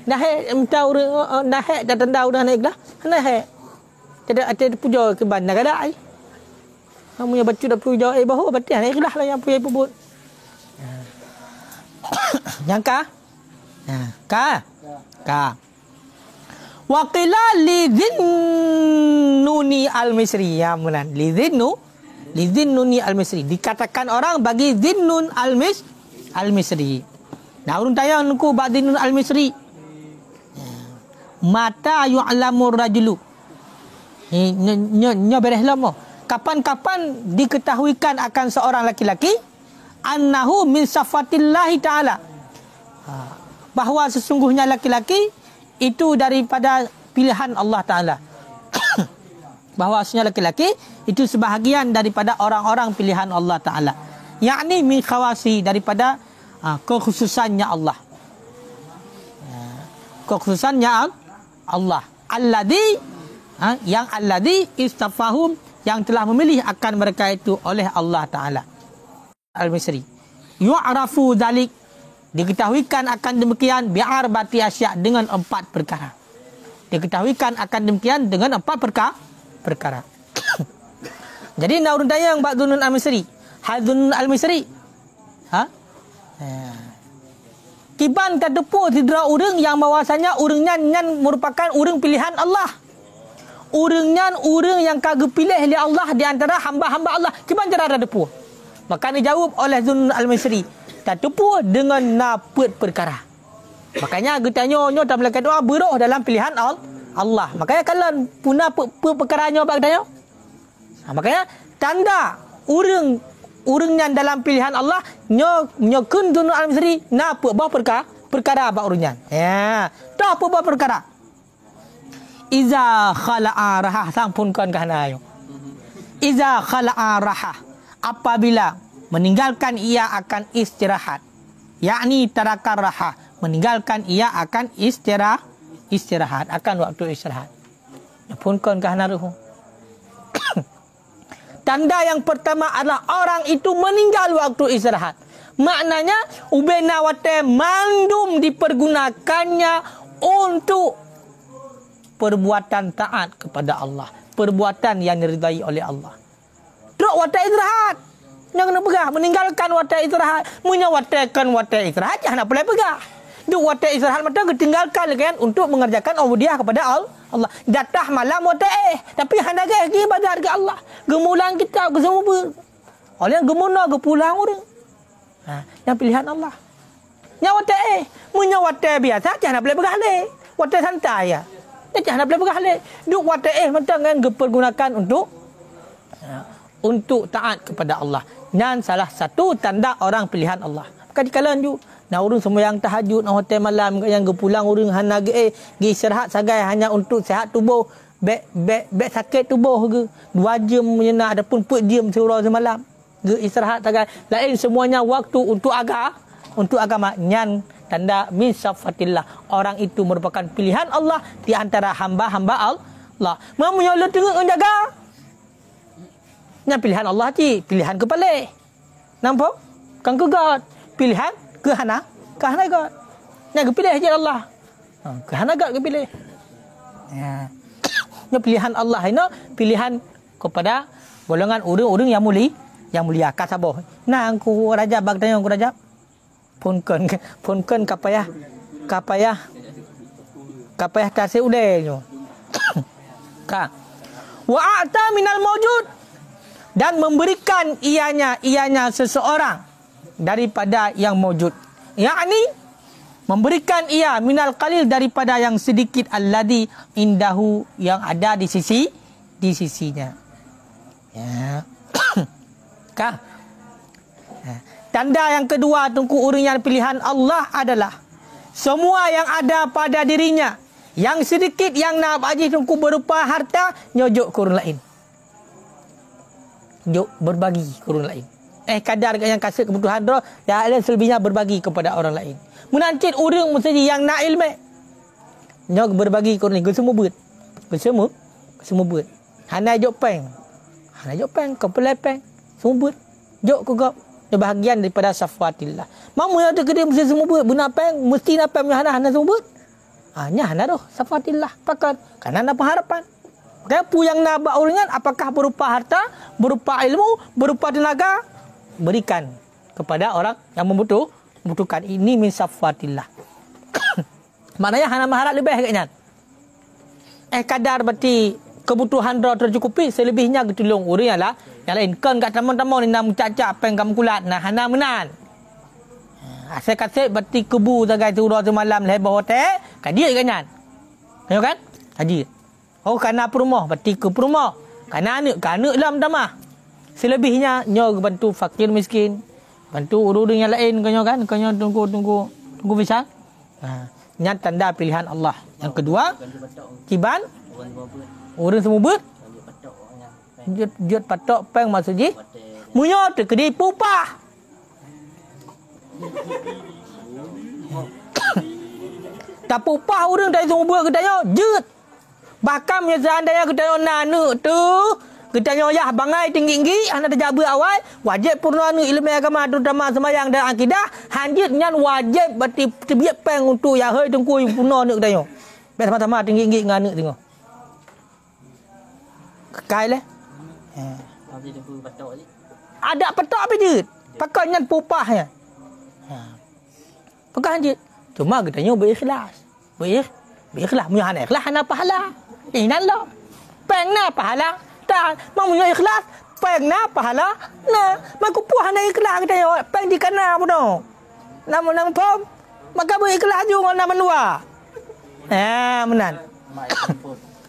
Dah minta orang dah tanda orang ikhlas. Dah ada puja ke bandar ada ai. Kamu yang baca dah puja bahu berarti ikhlas lah yang punya pebut. Yang ka. Wa qila li dhinnuni al-misri, ya mulan. Li dhinnuni al-misri. Dikatakan orang bagi dhinnun al-misri. Nah, urun tayang nuku ba'd dhinnun al-misri. Mata yu'lamur rajulu. Nya beres lama. Kapan-kapan diketahuikan akan seorang laki-laki annahu min safatillahi ta'ala. Bahawa sesungguhnya laki-laki itu daripada pilihan Allah Ta'ala. Bahawa sesungguhnya laki-laki itu sebahagian daripada orang-orang pilihan Allah Ta'ala. Yakni min khawasi, daripada kekhususannya Allah. Kekhususannya Allah. Alladhi istafahum, yang telah memilih akan mereka itu oleh Allah Ta'ala. Al-Misri. Yu'rafu dhalik, diketahuikan akan demikian bi'arbati asya', dengan 4 perkara. Diketahuikan akan demikian dengan 4 perkara. Jadi naurun dayang ba'dunun al-Misri. Hadunun al-Misri. Kiban terdepu tidra urang yang bahwasanya urang nyan merupakan urang pilihan Allah. Urang nyan urang yang kagak pilih oleh Allah di antara hamba-hamba Allah. Kiban cara terdepu? Maka dijawab oleh Zun Al-Misri, terdepu dengan naput perkara. Makanya kita tanya dalam belakang doa beruh dalam pilihan Allah. Makanya kalau punah perkaranya apa kita tanya? Makanya tanda urang yang dalam pilihan Allah nyokun Zun Al-Misri naput bah perkara apa urangnya. Ya, dah apa bah perkara. Iza khala'a raha sampunkan kahana ayo. Iza khala'a raha, apabila meninggalkan ia akan istirahat, yakni tarakar raha, meninggalkan ia akan istirahat, akan waktu istirahat. Punkan kahana ruh. Tanda yang pertama adalah orang itu meninggal waktu istirahat. Maknanya ubena wate mandum dipergunakannya untuk perbuatan taat kepada Allah, perbuatan yang diridai oleh Allah. Teruk wate istirahat, jangan kena pegah. Meninggalkan wate istirahat, menyawatekan wate istirahat, jangan boleh pegah. Duk wate istirahat mata ketinggalkan kan untuk mengerjakan ubudiah kepada Allah. Jatah malam wate tapi hendak pergi ibadat ke Allah. Gemulang kita ke semua ber. Oleh gemuna ke pulang orang. Yang pilihan Allah. Nya wate menyawate biasa jangan boleh pegah le. Wate santai ya. Jangan boleh pegah le. Duk wate mata kan dipergunakan untuk taat kepada Allah. Dan salah satu tanda orang pilihan Allah. Maka dikalan ju nah urang sembahyang tahajud nah hotel malam yang pulang urang hana ge istirahat sagai hanya untuk sihat tubuh, bek sakit tubuh ke 2 jam menyena adapun put diam surau semalam ge istirahat sagai lain semuanya waktu untuk agama nyan tanda min safatillah. Orang itu merupakan pilihan Allah di antara hamba-hamba Allah. Mamunya le tengok menjaga nya pilihan Allah ti pilihan kepala nampak kan kegat pilihan kehana God. Nak pilih je Allah. Kehana God ke pilih. Ya. Nya pilihan Allah ini pilihan kepada golongan orang-orang yang mulia kasabah. Nah aku raja bag tanya aku raja. Punken kapayah tasih udahnya. Ka. Wa a'ta minal mawjud, dan memberikan ianya seseorang daripada yang mawjud, yakni memberikan ia minal qalil daripada yang sedikit alladhi indahu yang ada di sisinya. Ya. Kah? Tanda yang kedua tungku orang yang pilihan Allah adalah semua yang ada pada dirinya yang sedikit yang nak bagi tungku berupa harta nyojok ke orang lain. Jok berbagi ke orang lain. Kadar yang kasih kebutuhan roh, yang lain selebihnya berbagi kepada orang lain. Menancit orang mesti yang nak ilmu. Nyok berbagi ke orang lain. Semua buat. Semua buat. Hana jok peng. Kepala peng. Semua buat. Jok ke gop. Bahagian daripada safwatillah. Mamu yang ada kedai mesti semua buat. Buna peng. Mesti nak peng. Hana semua buat. Nya hana roh. Safwatillah. Pakat. Karena ada pengharapan. Apa yang nak buat orang, apakah berupa harta, berupa ilmu, berupa tenaga, berikan kepada orang yang membutuhkan. Ini min safwatillah. Maknanya hana mengharap lebih agaknya. Kadar berarti kebutuhan roh tercukupi, selebihnya ketulung orang yang lain. Kan kat tamu-tamu ni nak mencacak apa yang kamu kulat, nah hana menan. Asal kasih berarti kebu sagai surau semalam lebar hotel, kan dia agaknya. Tengok kan? Haji. Oh kana perumah, berarti ke perumah. Kana anak lah pertama. Selebihnya nyo bantu fakir miskin, bantu orang yang lain kan, tunggu bisa. Nya tanda pilihan Allah. Yang kedua, kiban orang semua buat jut patok peng maksudnya munyo tu kedai pupah. Tak pupah orang dari semua buat kedai jut. Bahkan seandainya kita anak tu kita ya bangai tinggi-tinggi anak terjaga awal wajib purna ilmu agama terutama sembahyang dan akidah hanjit nyan wajib berarti terbiak peng untuk ya hei tengku purna nak kita yo. Biar sama-sama tinggi-tinggi dengan anak tengok. Kekai leh. Ada petak apa je? Pakai nyan pupahnya. Pakai hanjit. Cuma katanya berikhlas. Berikhlas. Punya hana ikhlas, hana pahala. Ingat lo. Peng na pahala. Tak. Mau punya ikhlas. Peng na pahala. Nah. Maka puas hana ikhlas katanya. Peng di kana pun. Nama pom. Maka berikhlas juga nama luar. Menan.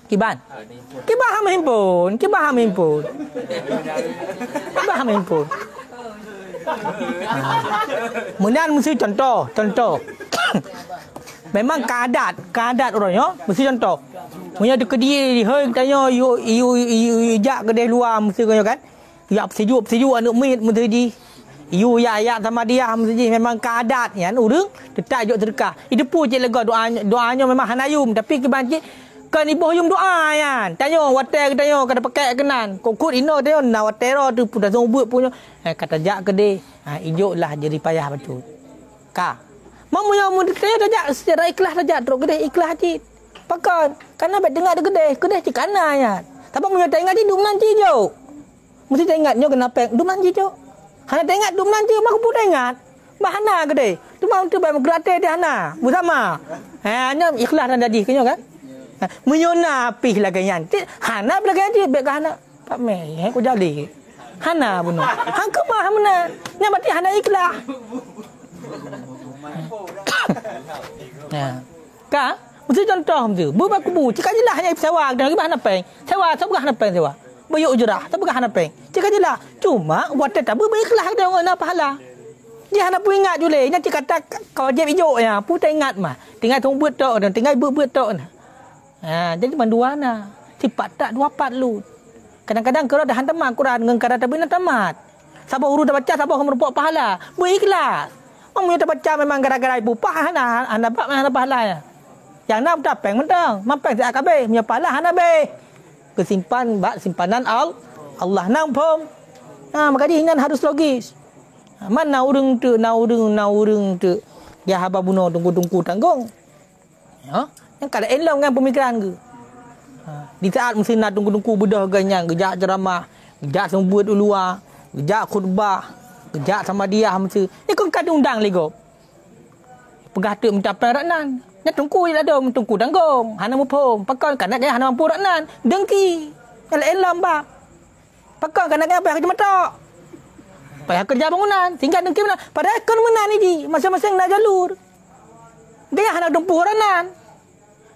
Kiban. Kiban ham himpun. Menan mesti contoh. Memang keadat orangnya mesti contoh. Punya di kedai hey tanya you jak kedai luar mesti kau kan. Ya sejuk anak mit mesti di. You ya sama dia mesti di. Memang keadat kan urang tetap jok sedekah. Itu pun je lega doanya memang hanayum tapi kebanci kan ibu yum doa kan. Tanya water tanya kada pakai kenan. Kokut ino tanya na water tu pun dah ubut punya. Kata jak kedai. Ijoklah jadi payah betul. Ka Mamu yang muda saya dah secara ikhlas saja teruk kedai ikhlas hati. Pakan karena bet dengar kedai di kana ya. Tapi mu tak ingat dum nanti jo. Mesti tak ingatnya kenapa dum nanti jo. Hana tak ingat dum nanti mak pun tak ingat. Bahana kedai. Tu mau tu bai gratis dia hana. Bersama. Hanya ikhlas dah jadi kenyo kan. Menyona pih lagian. Hana belakang dia bet hana. Pak meh ko jadi. Hana bunuh. Hang ke mah mana. Nya berarti hana ikhlas. Ka mesti contoh tu buat kubu cakap jelah hanya sewa dan bagi hana peng sewa bayar ujrah tak bagi hana peng cakap jelah cuma buat tak berikhlas dia orang nak pahala dia hana pun ingat jule nanti kata kau je hijau ya pun tak ingat mah tinggal tunggu buat tok dan tinggal buat tok jadi manduana cepat tak dua part lu kadang-kadang kalau dah hantamat Quran dengan kadang tak benar tamat sabar urut dah baca sabar merupakan pahala berikhlas. Kamu yang terbaca memang gara-gara ibu pah hana pahala ya. Yang nak tak peng mentang, mampeng si akabe punya pahala hana be. Kesimpan simpanan Allah nang pom. Maka dia harus logis. Mana urang tu dia haba bunuh tunggu tanggung. Ya, yang kada elok dengan pemikiran ke. Di saat mesti nak tunggu bedah ganyang, gejak ceramah, gejak sembut luar, gejak khutbah. Kejak sama dia mesti. Ni kau kada undang lego. Pegah tu mencapai raknan. Nak tunggu je lah dong, tunggu tanggung. Hana mupong. Pakon kan nak hana mampu raknan. Dengki. Elam ba. Pakon kan nak apa kerja mata. Payah kerja bangunan, tinggal dengki mana. Padahal kan menan ni masing-masing nak jalur. Dia hana tempuh raknan.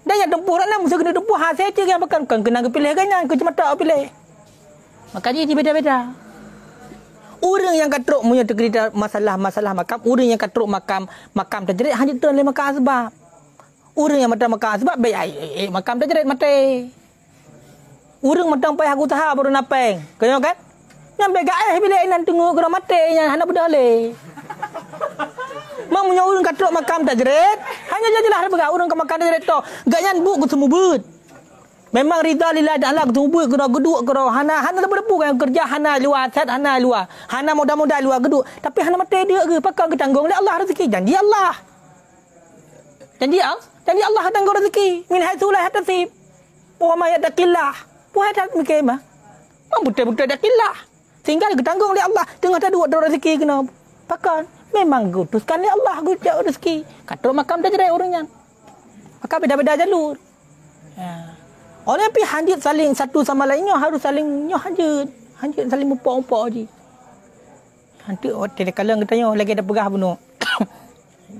Dia yang tempuh raknan mesti kena tempuh hasil je yang pakon kena pilih ganyan kerja mata pilih. Makanya dia beda-beda. Orang yang katruk punya terkena masalah makam, orang yang katruk makam terjerit hanya tuan le makam sebab. Orang yang matang makam sebab baik makam terjerit mati. Orang matang payah usaha baru napeng. Kau kan? Nyampe gaeh bila inan tunggu kena mati yang hana budak le. Mang punya orang katruk makam terjerit, hanya jadilah bega orang ke makam terjerit tu. Ganyan bu ku semubut. Memang rida lillah dah ketubuk kena geduk kena hana berdepu kan kerja hana luar set hana luar hana mudah-mudah luar geduk tapi hana mati dia ke pakang ketanggung oleh Allah rezeki janji Allah tanggung rezeki min haitsu la yahtasib wa ma yattaqillah puas tak mikir mah betul-betul takillah sehingga ketanggung oleh Allah tengah tak dua rezeki kena pakang memang gutuskan oleh Allah gujak rezeki katruk makam dah jerai orangnya maka beda-beda jalur orang pi hanjit saling satu sama lainnya harus saling hanjit saling upah je. Nanti hotel kalau katanya lagi ada pegah bunuh.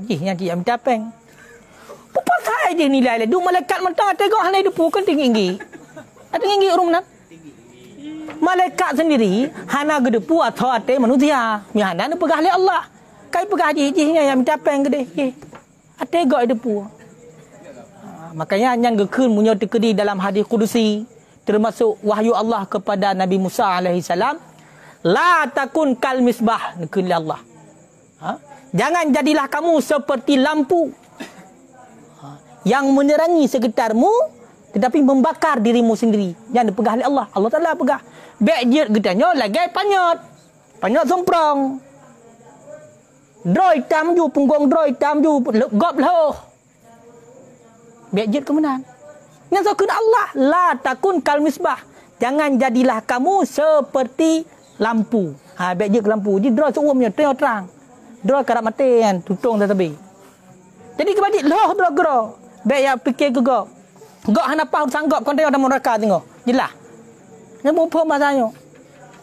Nanti yang minta peng. Apa saya dia nilai le? Du malaikat mentang tengok hal itu kan tinggi. Ada tinggi orang nak. Malaikat sendiri hana gedepu atau ate manusia. Mi hana nu pegah le Allah. Kai pegah je yang minta peng gede. Ate gok depu. Makanya yang gekun punya terkedi dalam hadis kudusi termasuk wahyu Allah kepada Nabi Musa alaihi salam la takun kal misbah nekun Allah. Jangan jadilah kamu seperti lampu yang menerangi sekitarmu tetapi membakar dirimu sendiri. Jangan dipegah oleh Allah. Allah Taala pegah. Bejir getanya lagi panyot somprong. Droi tam ju punggung droi tam ju gop loh. Bejir kemenan. Yang sakun Allah la takun kal misbah. Jangan jadilah kamu seperti lampu. Bejir ke lampu. Jadi droi seumumnya terang. Droi karap mati kan tutung tetapi. Jadi kebadik loh dro. Baik ya fikir ke gop. Gop hana pah sanggop kon tengok dalam neraka tengok. Jelas. Ni mumpung masanya.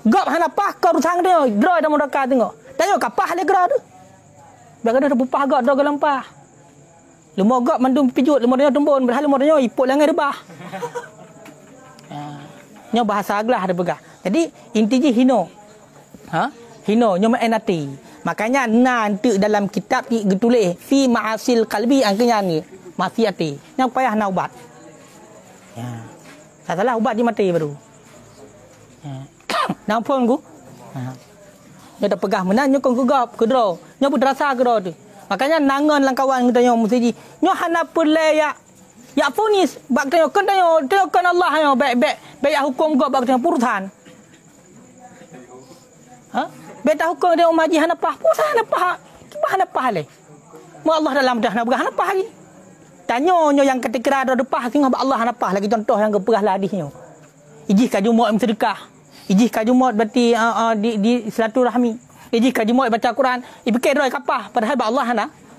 Gop hana pah kau sang tengok. Dro dalam neraka tengok. Tengok kapah le gera tu. Biar ada bupah gop dro gelempah. Lemah gop mandum pijut, lemah dia tumbun, berhal lemah dia iput langai debah. Nyo bahasa aglah ada begah. Jadi intinya hino. Hino nyo menati. Makanya nanti dalam kitab ditulis fi ma'asil qalbi angkanya ni mafiati. Yang payah nak ubat. Salah ubat dia mati baru. Nampak ku? Nyo dah pegah menan nyo kon gugap kedro. Nyo pun terasa kedro tu. Makanya nangan lang kawan kita nyo mesti nyo hana perle ya fonis bak tengok kan Allah yo baik hukum gop bak tengok purusan. Beta hukum dia umaji hana pah purusan hana pah. Hana pah le. Mu Allah dalam dah nak hana pah lagi. Tanyo nyo yang ketika ada depah tengok Allah hana pah lagi contoh yang keperah hadis nyo. Iji ka Jumaat sedekah. Iji ka Jumaat berarti di silaturahmi. Iji ka Jumaat baca Quran. Ipikir roi kapah padahal Allah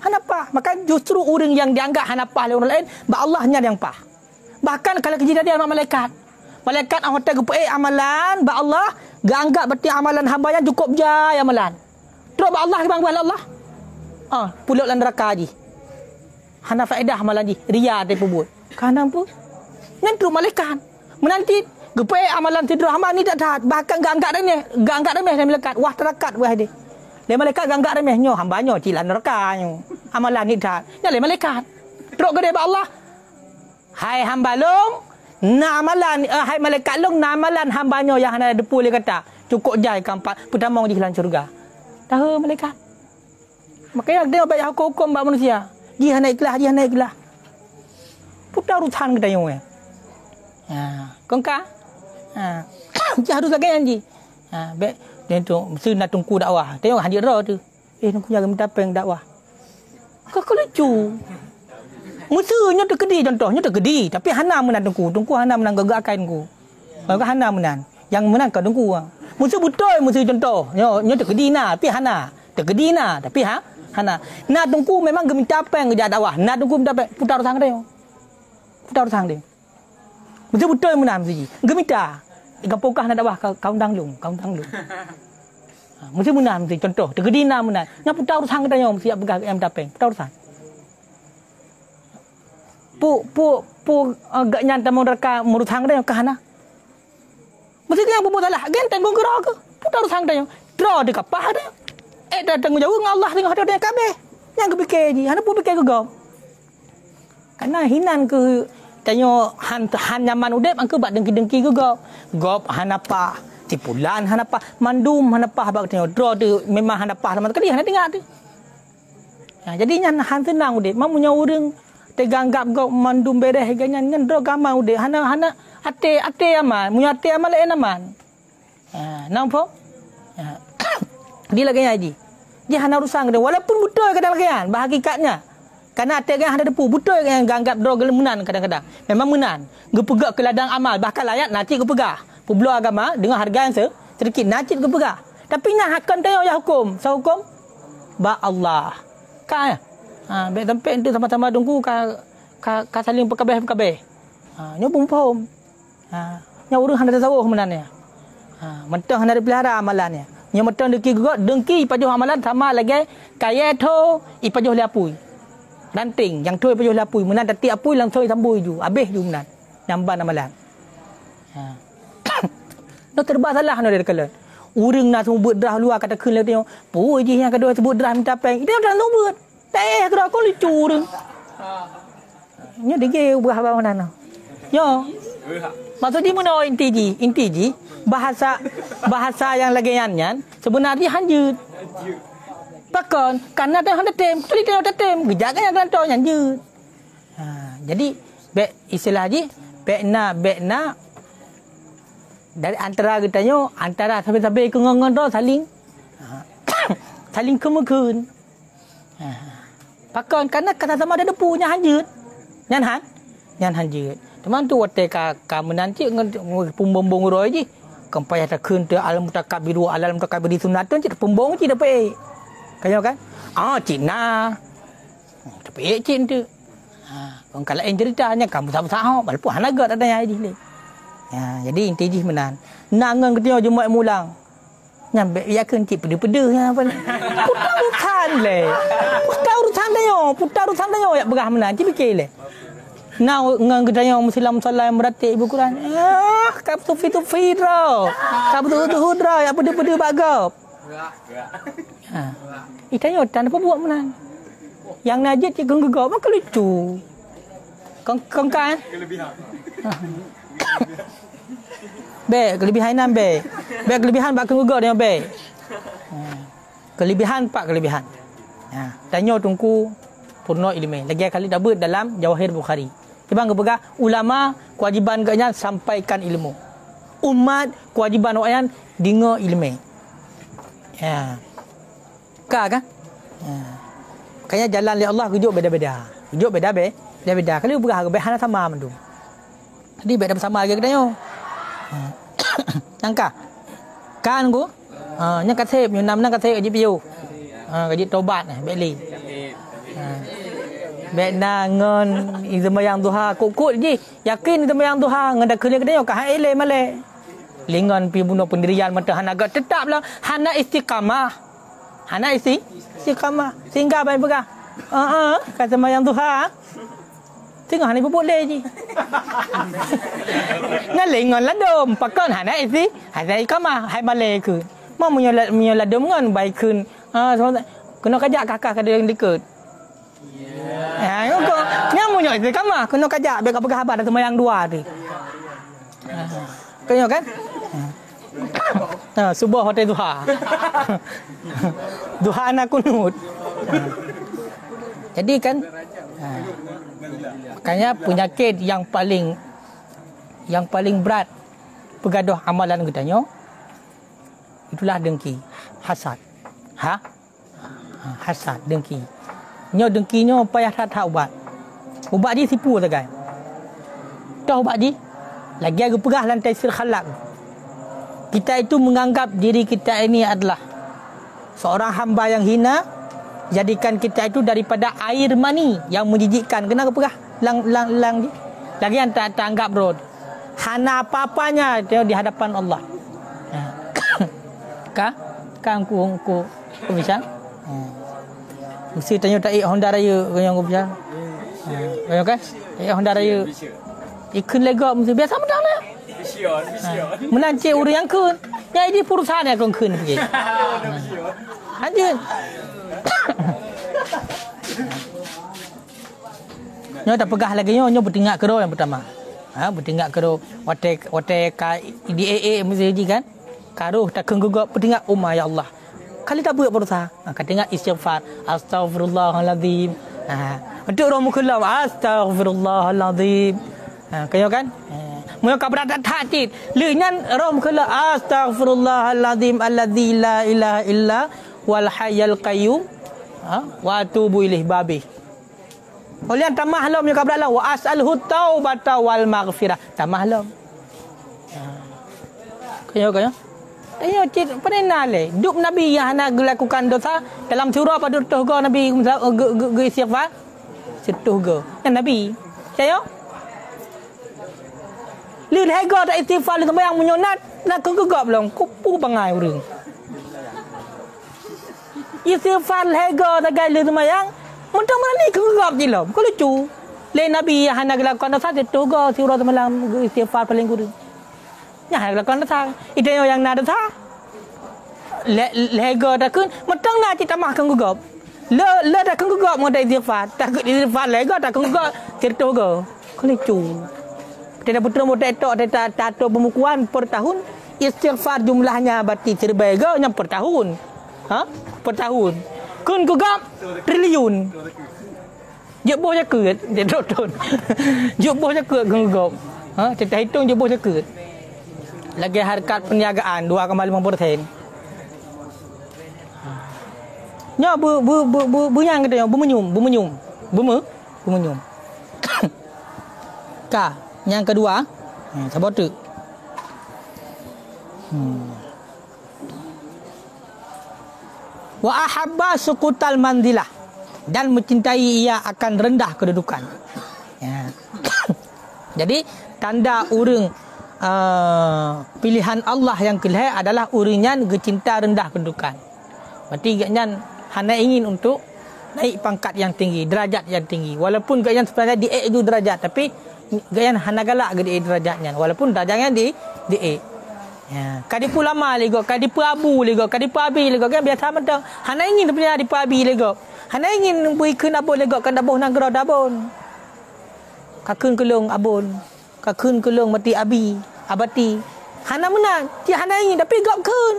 hana pah. Maka justru orang yang dianggap hana pah oleh orang lain, ba Allahnya yang pah. Bahkan kalau kejadian sama malaikat. Malaikat ang hotel gepe amalan ba Allah, ganggap berarti amalan hamba yang cukup jai amalan. Terus ba Allah bang Allah. Pulak lan neraka ji. Hana faedah amalan ji, ria te pubut. Kanang pu. Nyentu malaikat. Menanti gepe amalan tidur hamba ni tak taat. Bahkan ganggap remeh malaikat. Wah terakat wah dia. Le malaikat ganggap remeh nyo hamba nyo cilan neraka nyo. Amalan ni tak. Ya le malaikat. Teruk gede ba Allah. Hai hamba long, na amalan hai malaikat long na amalan hamba nyo yang ada depu le kata. Cukup jai kampat pertama di dalam syurga. Tahu malaikat. Makanya dia banyak hukum bak manusia. Dia hana ikhlas. Putar urusan kita yo. Kongka. Dia harus lagi anji. Baik dia tu mesti nak tunggu dakwah. Tengok hadir ro tu. Tunggu jaga minta peng dakwah. Kau lucu. Musuhnya terkedi contohnya terkedi. Tapi hana menang tunggu hana menang gagakan ku. Maka hana menang. Yang menang kau tunggu. Musuh betul musuh contoh. Nyo terkedi na tapi hana. Terkedi na tapi hana. Nak tunggu memang geminta peng kerja dakwah. Nak tunggu minta peng putar sang dia. Musuh betul menang musuh. Geminta. Ikan pokah nak dakwah kau danglung. Musuh menang musuh contoh. Terkedi na menang. Nya putar sang dia siap begah yang minta peng. Putar sang. Pu agak nyanta mau reka menurut hang dia ke hana. Mesti yang buat salah. Genteng gong gerak ke. Putar sang dia. Draw di kapah dia. Dah tanggung jawab dengan Allah tengok dia kabeh. Yang kepikir je. Hana pun fikir ke gop. Karena hinan ke tanya han nyaman udep angke bak dengki-dengki ke gop. Gop hana pah. Tipulan hana pah. Mandum hana pah bak tengok. Draw tu memang hana pah sama sekali hana dengar tu. Jadinya han senang udep. Mamunya orang teganggap gop mandum beres ganyan ngendro gamau de hana ate aman munya ate aman lain aman nampak dia lagi haji dia hana rusang dia walaupun betul kadang-kadang bahagikatnya karena ate gan hana depu betul yang ganggap dro gelemunan kadang-kadang memang menan gepegak ke ladang amal bahkan layak nanti gepegah publo agama dengan harga yang sedikit nanti gepegah tapi nya hakkan tayo ya hukum hukum ba Allah kan baik tempat itu sama-sama tunggu ka saling perkabeh. Nyo pun nya urang handa tasawuf menannya. Mentang handa dipelihara amalannya. Nya mentang dengki pajuh amalan sama lagi kaya tho ipajuh lapui. Ranting yang tho ipajuh lapui menan tati apui langsung sambui ju. Habis ju menan. Namban amalan. No terba salah no dia kala. Urang nak sebut dah luar kata keun tengok. Pui je yang kedua sebut dah minta peng. Dia dah lubut. Kira kau lucu tu. Nya dege buah apa mana? Yo. Maksudnya mana inti bahasa yang lagi nyan sebenarnya hanjut. Pakon karena dia hendak tem, tulis dia tem, gejakan yang kantor nyanjut. Jadi istilah haji bekna dari antara katanya antara sampai ke ngongon tu saling kemekun. Pakon karena kata sama ada depunya hanjut. Nyan hanjut. Teman tu wate ka menanti pembombong roi ji. Kempaya ta keun te alam mutakabiru alam mutakabiri sunatun cik pembong cik dapat. Kayo kan? Cina. Tapi cik tu. Kau kalau yang ceritanya kamu tak tahu, walaupun hanaga tak ada yang ni. Jadi inti jih menan. Nangan ketanya Jumaat mulang. Nyampe yakin cik peda-peda apa ni. Putar urusan le. Putar urusan tayo yak berah menan cik fikir le. Now ngang ketanya muslim salam meratik ibu Quran. Kap tu fitra. Kap tu hudra yak peda-peda bagap. Itanya tan apa buat menan. Yang najis cik gegap maka lucu. Kong kan? Kelebihan. Be, kelebihan nan be. Be kelebihan bak gegap dia be. Kelebihan pak kelebihan. Tanya tungku purna ilmu. Lagi kali dabut dalam Jawahir Bukhari. Tiba ngepegah ulama kewajiban gaknya sampaikan ilmu. Umat kewajiban wakyan dengar ilmu. Kan? Kayaknya jalan li Allah rujuk beda-beda. Rujuk beda-beda. Kalau berah berbehana sama mendung. Jadi beda bersama lagi katanya. Nangka. Kan ku? Nya kasep nyu nam nang kasep gaji piu. Gaji tobat beli. Bena ngon izmayang duha kukut je. Yakin izmayang duha ngada kerja katanya ka ele male. Lingon pi bunuh pendirian mata hanaga tetaplah hana istiqamah. Hana istiqamah. Sehingga baik berah. Kata mayang duha. Tengok hani boleh je. Ngalingon ladom pakon hana hana istiqamah hai male ke. Mau menyo ladom ngon baik kun. Kena kajak kakak kada yang dekat. Kau nyamunyo istiqamah kena kajak biar kau pegah abad mayang dua tu. Kau kan? Subuh hotel duha. Duha anak kunut. Jadi kan makanya penyakit yang paling berat pegaduh amalan katanya itulah dengki, hasad. Hasad, dengki. Dengkinya payah tak ubat. Ubat dia tipu sagai. Tahu ubat dia? Lagi aku pegah lantai sir khalaq. Kita itu menganggap diri kita ini adalah seorang hamba yang hina, jadikan kita itu daripada air mani yang menjijikkan. Kenapa pegah lang dia? Lagi yang tak anggap bro. Hana apa-apanya dia di hadapan Allah. Kan aku bisa. Mesti tanya tak Honda Raya yang aku bisa. Kau kan? Honda Raya. Ikun legak mesti biasa menang lah. Melancik orang yang kun. Yang ini perusahaan yang kau kun pergi. Anjir. Nyo tak pegah lagi nyo bertingak kero yang pertama. Bertingak kero wate ka IDAA mesti kan. Karuh tak kenggugak bertingak ya Allah. Kali tak buat berusaha. Kadang istighfar. Astaghfirullahaladzim. Untuk orang mukalam. Astaghfirullahaladzim. Kaya kan? Mereka berada tak cik. Lenyan orang mukalam. Astaghfirullahaladzim. Alladzi la ilaha illa. Wal hayyal qayyum. Wa atubu ilaih babi. Olian tamah lam. Mereka berada. Wa as'alhu taubata wal maghfirah. Tamah lam. Kaya. Ayo cik pernah le. Duk Nabi yang nak lakukan dosa dalam surah pada tuh go Nabi istighfar. Setuh go. Nabi. Saya. Li hego tak istighfar le yang menyonat nak kegagap belum. Kupu bangai urang. Istighfar hego tak gai le yang mentang mana ni kegagap je lah. Kau lucu. Le Nabi yang nak lakukan dosa setuh go surah semalam istighfar paling guru. Ya, lakukan dosa. Itu yang nak dosa. Lega dah kun, mentang nak kita makan gugap. Le dah kun gugap mau dah istighfar. Takut istighfar lega tak kun gugap. Cerita go. Kau lucu. Tidak betul mau tak tato pemukuan per tahun. Istighfar jumlahnya berarti serba go yang per tahun. Per tahun. Kun gugap triliun. Jebol jaket, dia dotun. Jebol jaket kun gugap. Kita hitung jebol jaket. Lagi harkat perniagaan 2,5%. Nya bunyang katanya bermenyum. Ka, yang kedua, sabar tu. Wa ahabba suqutal mandilah. dan mencintai ia akan rendah kedudukan. Ya. Jadi tanda orang pilihan Allah yang kelihatan adalah orangnya cinta rendah kedudukan. Berarti gaknya hanya ingin untuk naik pangkat yang tinggi, derajat yang tinggi. Walaupun gaknya sebenarnya di A itu derajat, tapi gaknya hanya galak ke di A derajatnya. Walaupun derajatnya di A. Ya, kadipu lama lego, kadipu abu lego, kadipu abi lego kan biasa mentang. Hana ingin punya kadipu abi lego. Hana ingin bui keun abon lego kan dabuh nang gerod abon. Kakun kelung abon. Kakun kelung mati abi, abati. Hana menang, dia hana ingin tapi gak keun.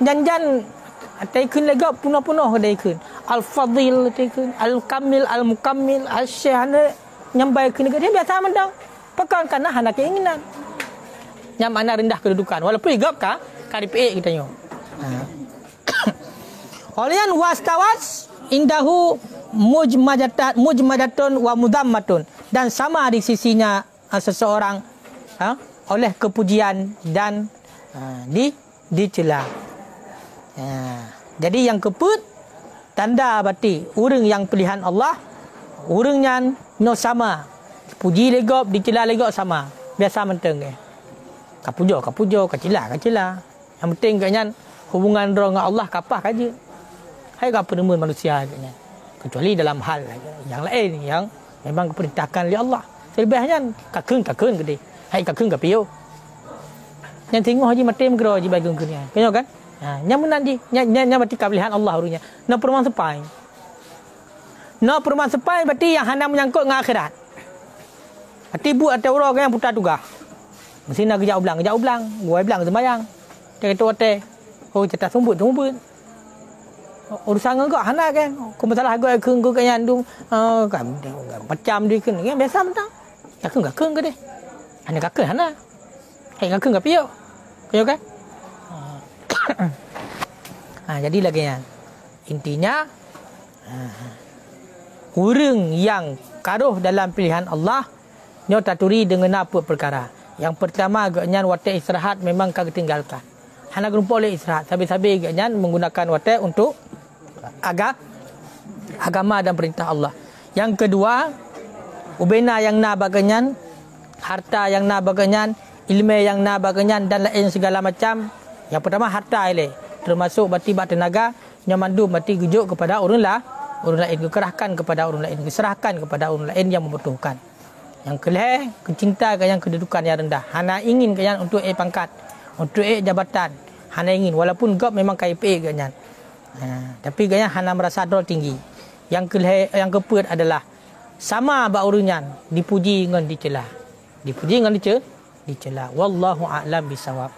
Janjan atai keun lego punah-punah dai keun. Al-Fadil dai keun, Al-Kamil, Al-Mukammil, Al-Syekh hana nyambai keun dia biasa mentang. Pakan kana hana keinginan. Yang mana rendah kedudukan walaupun igap ka KDPA kita nyo. Olian wastawas indahu mujmadatun wa mudammatun, dan sama di sisinya seseorang oleh kepujian dan dicela. Jadi yang keput tanda berarti orang yang pilihan Allah, orangnya no sama, puji legop dicela legop sama, biasa menteng ke. Kapujo, kacila. Yang penting katnya hubungan orang dengan Allah kapah kaja. Hai ka penemuan manusia katnya. Kecuali dalam hal yang lain yang memang diperintahkan oleh Allah. Selebihnya kakun gede. Hai kakun kapio. Yang tengok haji mati mengero haji bagi kunya. Kenyo kan? Yang menan ji, nya berarti pilihan Allah urunya. Na perumahan sepai. Na perumahan sepai berarti yang hanya menyangkut dengan akhirat. Berarti buat ada orang yang putar tugas. Mesti nak kejap ulang. Gua bilang sembayang. Dia kata hotel. Oh, cetak sumbut. Urusan engkau hana kan. Kau masalah aku kau kan yandung. Kan macam dia kan. Yang biasa mentang. Kakek ke deh. Hanya kakek hana. Hai kakek enggak piyo. Piyo kan? Jadi lagi ya. Intinya orang yang karuh dalam pilihan Allah nyo taturi dengan apa perkara. Yang pertama agaknya watak istirahat memang kagak tinggalkan. Hana gerumpuk oleh istirahat. Sabi-sabi agaknya menggunakan watak untuk agama dan perintah Allah. Yang kedua, ubena yang na baganyan, harta yang na baganyan, ilmu yang na baganyan dan lain segala macam. Yang pertama harta ile, termasuk bati bat tenaga, nyamandu bati gujuk kepada orang lain, dikerahkan kepada orang lain, diserahkan kepada orang lain yang membutuhkan. Yang kelih, kecinta ke yang kedudukan yang rendah. Hana ingin ke yang untuk pangkat, untuk jabatan. Hana ingin walaupun gap memang KIP ke yang. Tapi ke yang hana merasa dol tinggi. Yang kelih, yang keput adalah sama ba urunyan, dipuji dengan dicela. Dipuji dengan dicela. Wallahu a'lam bisawab.